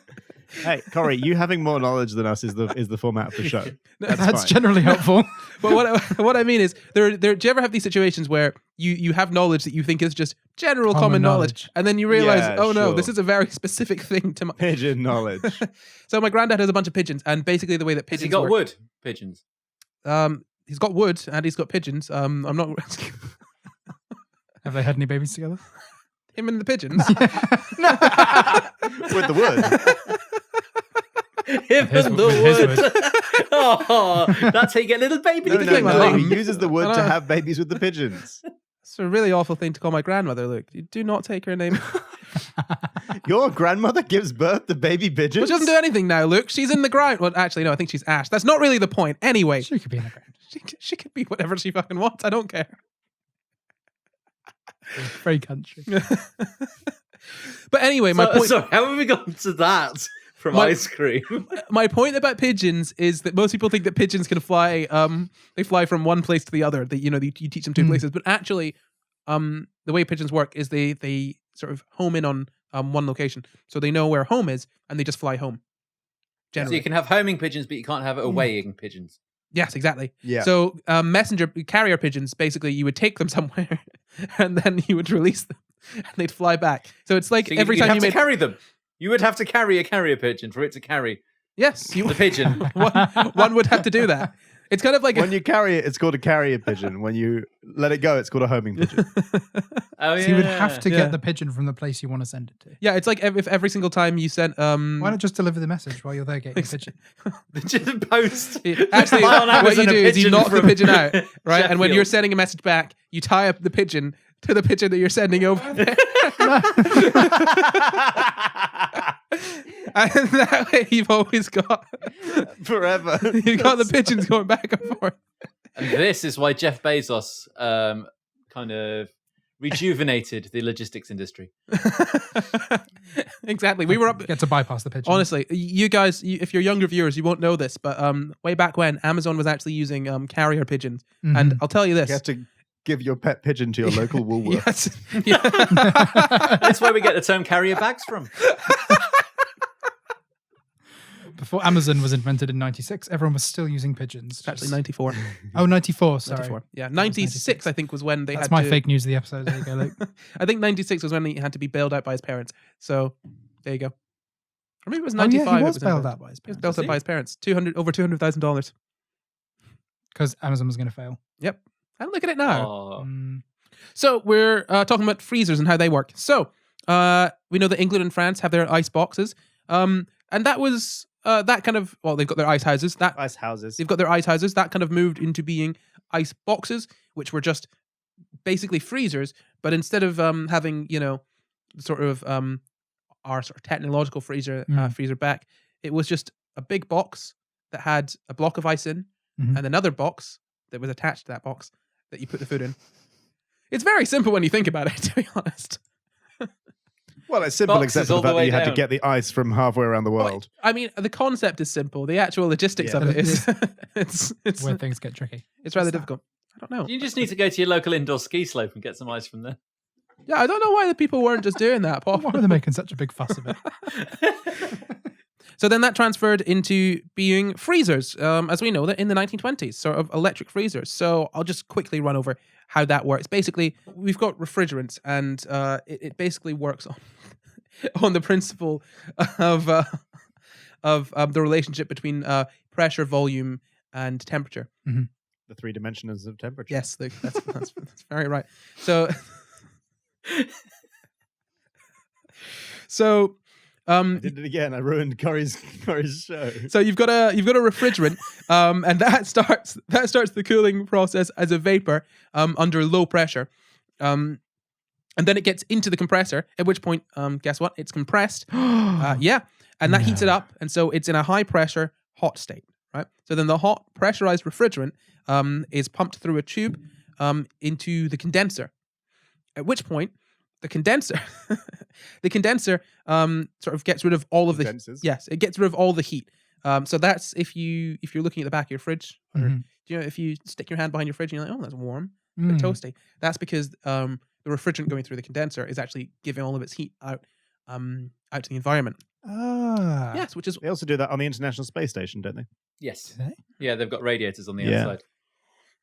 Hey, Corey, you having more knowledge than us is the format of the show. That's That's fine. generally helpful. But what I mean is, do you ever have these situations where you have knowledge that you think is just general common Common knowledge, knowledge. and then you realize, Yeah, oh no, sure. this is a very specific thing to my. Pigeon knowledge. So my granddad has a bunch of pigeons, and basically the way that Has pigeons he got work, wood pigeons? he's got wood and he's got pigeons. I'm not Have they had any babies together? him and the pigeons. With the wood. Him His- and the with his wood. Oh, that's how you get little baby. No, think no, my no. mum- He uses the wood I to know. have babies with the pigeons. It's a really awful thing to call my grandmother, Luke. You do not take her name. Your grandmother gives birth to baby Well, pigeons? she doesn't do anything now, Luke. She's in the ground. Well, actually, no, I think she's Ash. That's not really the point. Anyway, She could be in the ground. she could be whatever she fucking wants. I don't care. Very country. But anyway, my point. Sorry, how have we gone to that from My- ice cream? My point about pigeons is that most people think that pigeons can fly. They fly from one place to the other. That you teach them two places, but actually, the way pigeons work is they sort of home in on one location, so they know where home is, and they just fly home. So Generally, you can have homing pigeons, but you can't have awaying pigeons. yes, exactly. Yeah. So messenger carrier pigeons, basically, you would take them somewhere, and then you would release them, and they'd fly back. So it's like So every you'd time have you to made carry them. You would have to carry a carrier pigeon for it to carry yes, the pigeon. one would have to do that. It's kind of like When you carry it, it's called a carrier pigeon. When you let it go, it's called a homing pigeon. Oh yeah. So you would have to Yeah. get the pigeon from the place you want to send it to. yeah, it's like if every single time you sent Why not just deliver the message while you're there getting the pigeon? Pigeon post. Actually, Buy on what you Amazon a do is you pigeon knock the from pigeon out, right? And when you're Sheffield. sending a message back, you tie up the pigeon to the pigeon that you're sending over there. And that way you've always got Forever. you've got the pigeons going back and forth. And this is why Jeff Bezos kind of rejuvenated the logistics industry. Exactly. We were up Get to bypass the pigeon. honestly, you guys, if you're younger viewers, you won't know this, but way back when Amazon was actually using carrier pigeons. Mhm. And I'll tell you this. You have to give your pet pigeon to your local Woolworths. Yes. Yeah. That's where we get the term carrier bags from. Before Amazon was invented in 96, everyone was still using pigeons. It's actually 94. Oh, 94, sorry. 94. Yeah, 96 I think was when they That's had my to, fake news of the episode. There you go, Luke. I think 96 was when he had to be bailed out by his parents. So there you go. Or maybe it was Oh, 95. yeah, he it was bailed out by his He was parents. bailed out by his parents. Over $200,000. Because Amazon was going to fail. Yep. And look at it now. Oh. Mm. So we're talking about freezers and how they work. So we know that England and France have their ice boxes. And that was that kind of, well, they've got their ice houses. Ice houses. They've got their ice houses. That kind of moved into being ice boxes, which were just basically freezers. But instead of having, sort of our sort of technological freezer back, it was just a big box that had a block of ice in Mhm. and another box that was attached to that box that you put the food in. It's very simple when you think about it, to be honest. Well, it's simple Boxes except for all the the fact that way you had to down. get the ice from halfway around the world. I mean, the concept is simple. The actual logistics Yeah. of it is it's Where things get tricky. it's rather What's that? difficult. I don't know. You just need to go to your local indoor ski slope and get some ice from there. Yeah, I don't know why the people weren't just doing that, Paul. Why are they making such a big fuss of it? So then that transferred into being freezers, as we know that in the 1920s, sort of electric freezers. So I'll just quickly run over how that works. Basically, we've got refrigerants, and it basically works on the principle of the relationship between pressure, volume, and temperature. The 3 dimensions of temperature. Yes, that's very right. So, I did it again. I ruined Corey's show. So you've got a refrigerant, and that starts the cooling process as a vapor under low pressure, and then it gets into the compressor. At which point, guess what? It's compressed. Yeah, and that heats it up, and so it's in a high pressure hot state, right? So then the hot pressurized refrigerant is pumped through a tube into the condenser. At which point, the condenser sort of gets rid of all of the Condensers. yes, it gets rid of all the heat. So that's if you're looking at the back of your fridge, or Mhm. if you stick your hand behind your fridge and you're like, oh, that's warm, a Mm. bit toasty. That's because the refrigerant going through the condenser is actually giving all of its heat out to the environment. Ah. Yes, which is They also do that on the International Space Station, don't they? Yes. Do they? Yeah, they've got radiators on the Yeah. outside.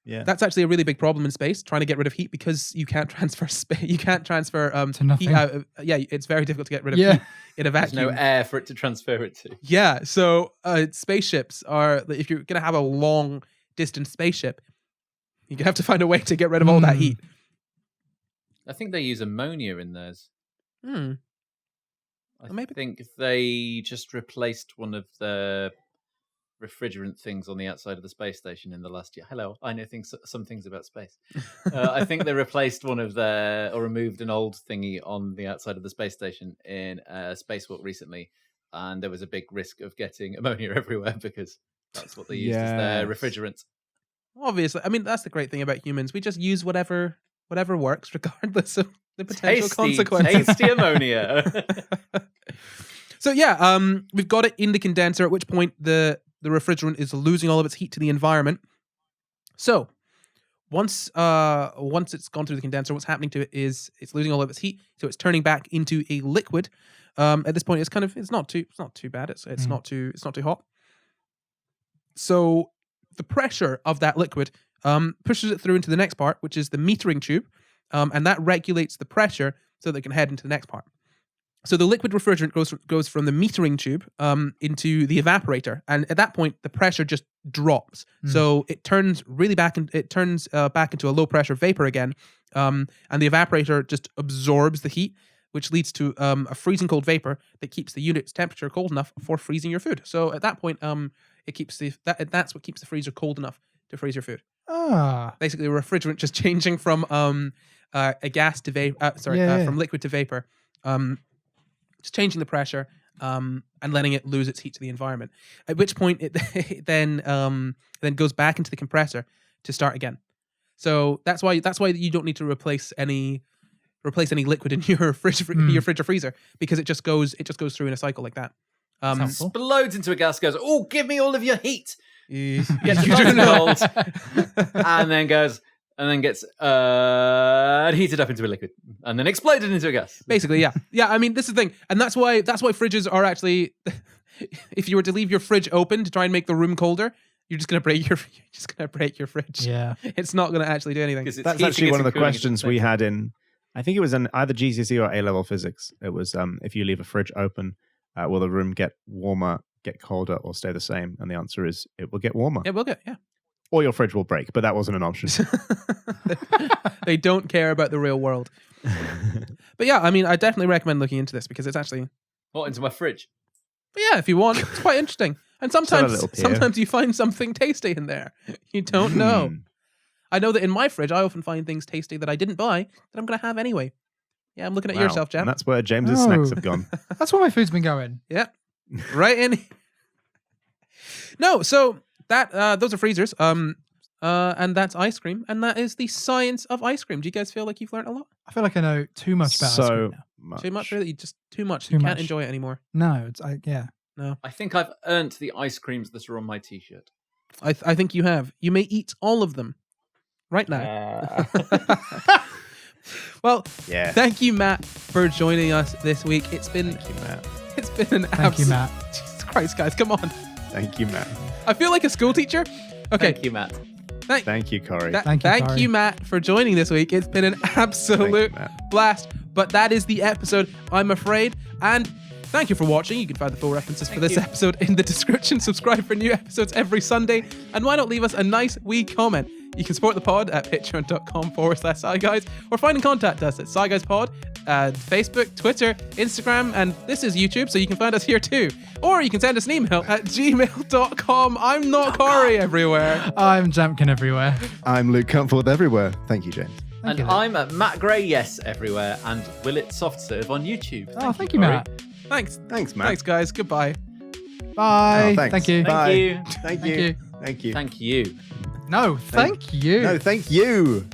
Yeah. that's actually a really big problem in space, trying to get rid of heat because you can't transfer heat nothing. out of, it's very difficult to get rid of Yeah. heat in a There's vacuum. no air for it to transfer it to. Yeah, so spaceships are, if you're going to have a long distance spaceship, You have to find a way to get rid of all that heat. I think they use ammonia in theirs. Hmm. I Maybe. think they just replaced one of the refrigerant things on the outside of the space station in the last year. Hello, I know some things about space. I think they replaced or removed an old thingy on the outside of the space station in a spacewalk recently, and there was a big risk of getting ammonia everywhere because that's what they used as their refrigerant. Obviously, I mean, that's the great thing about humans. We just use whatever works, regardless of the potential consequences. Tasty ammonia. So yeah, we've got it in the condenser, at which point the refrigerant is losing all of its heat to the environment. So once it's gone through the condenser, what's happening to it is it's losing all of its heat, so it's turning back into a liquid. At this point, it's not too bad. It's not too hot. So the pressure of that liquid pushes it through into the next part, which is the metering tube, and that regulates the pressure so that it can head into the next part. So the liquid refrigerant goes from the metering tube into the evaporator, and at that point the pressure just drops. So it turns back into a low pressure vapor again, and the evaporator just absorbs the heat, which leads to a freezing cold vapor that keeps the unit's temperature cold enough for freezing your food. So at that point, that's what keeps the freezer cold enough to freeze your food. Basically, a refrigerant just changing from a gas to vapor. From liquid to vapor. Just changing the pressure and letting it lose its heat to the environment. At which point it then goes back into the compressor to start again. So that's why you don't need to replace any liquid in your fridge or freezer, because it just goes through in a cycle like that. Explodes into a gas, goes, "Oh, give me all of your heat." Gets Cold, and then gets heated up into a liquid, and then exploded into a gas. Basically, yeah. I mean, this is the thing, and that's why fridges are actually. If you were to leave your fridge open to try and make the room colder, you're just gonna break your fridge. Yeah, it's not gonna actually do anything. That's actually one of the questions we had in. I think it was in either GCSE or A-level physics. It was if you leave a fridge open, will the room get warmer, get colder, or stay the same? And the answer is it will get warmer. It will get, yeah. Or your fridge will break, but that wasn't an option. They don't care about the real world. But yeah, I mean, I definitely recommend looking into this because it's actually... What, into my fridge? But yeah, if you want, it's quite interesting. And sometimes you find something tasty in there. You don't know. I know that in my fridge, I often find things tasty that I didn't buy that I'm going to have anyway. Yeah, I'm looking at yourself, Jam. And that's where James's snacks have gone. That's where my food's been going. Yeah, right in. No, so that those are freezers. And that's ice cream, and that is the science of ice cream. Do you guys feel like you've learned a lot? I feel like I know too much about ice cream now. Much. Too much, really? Just too much. Too You can't much. enjoy it anymore. No, No, I think I've earned the ice creams that are on my t-shirt. I think you have. You may eat all of them right now. Well, Yeah. thank you, Matt, for joining us this week. It's been Thank you, Matt. an Thank you, Matt. Jesus Christ, guys, come on! Thank you, Matt. I feel like a school teacher. Okay, Thank you, Matt. Thank you, Corey. Thank you, Corey. Matt, for joining this week. It's been an absolute Matt. blast. But that is the episode, I'm afraid. And thank you for watching. You can find the full references for this episode in the description. Subscribe for new episodes every Sunday. And why not leave us a nice wee comment? You can support the pod at patreon.com/SciGuys or find and contact us at SciGuysPod, Facebook, Twitter, Instagram, and this is YouTube, so you can find us here too. Or you can send us an email at gmail.com. I'm not Corey everywhere. I'm Jamkin everywhere. I'm Luke Comfort everywhere. Thank you, James. Thank And you. I'm at Matt Gray, yes, everywhere, and Will It Soft Serve on YouTube. Thank you, Corey. Matt. Thanks. Thanks, Matt. Thanks, guys. Goodbye. Bye. Oh, thanks. Thank you. Bye. Thank you. Thank Thank you. you. Thank you. Thank you. No, thank you. No, thank you.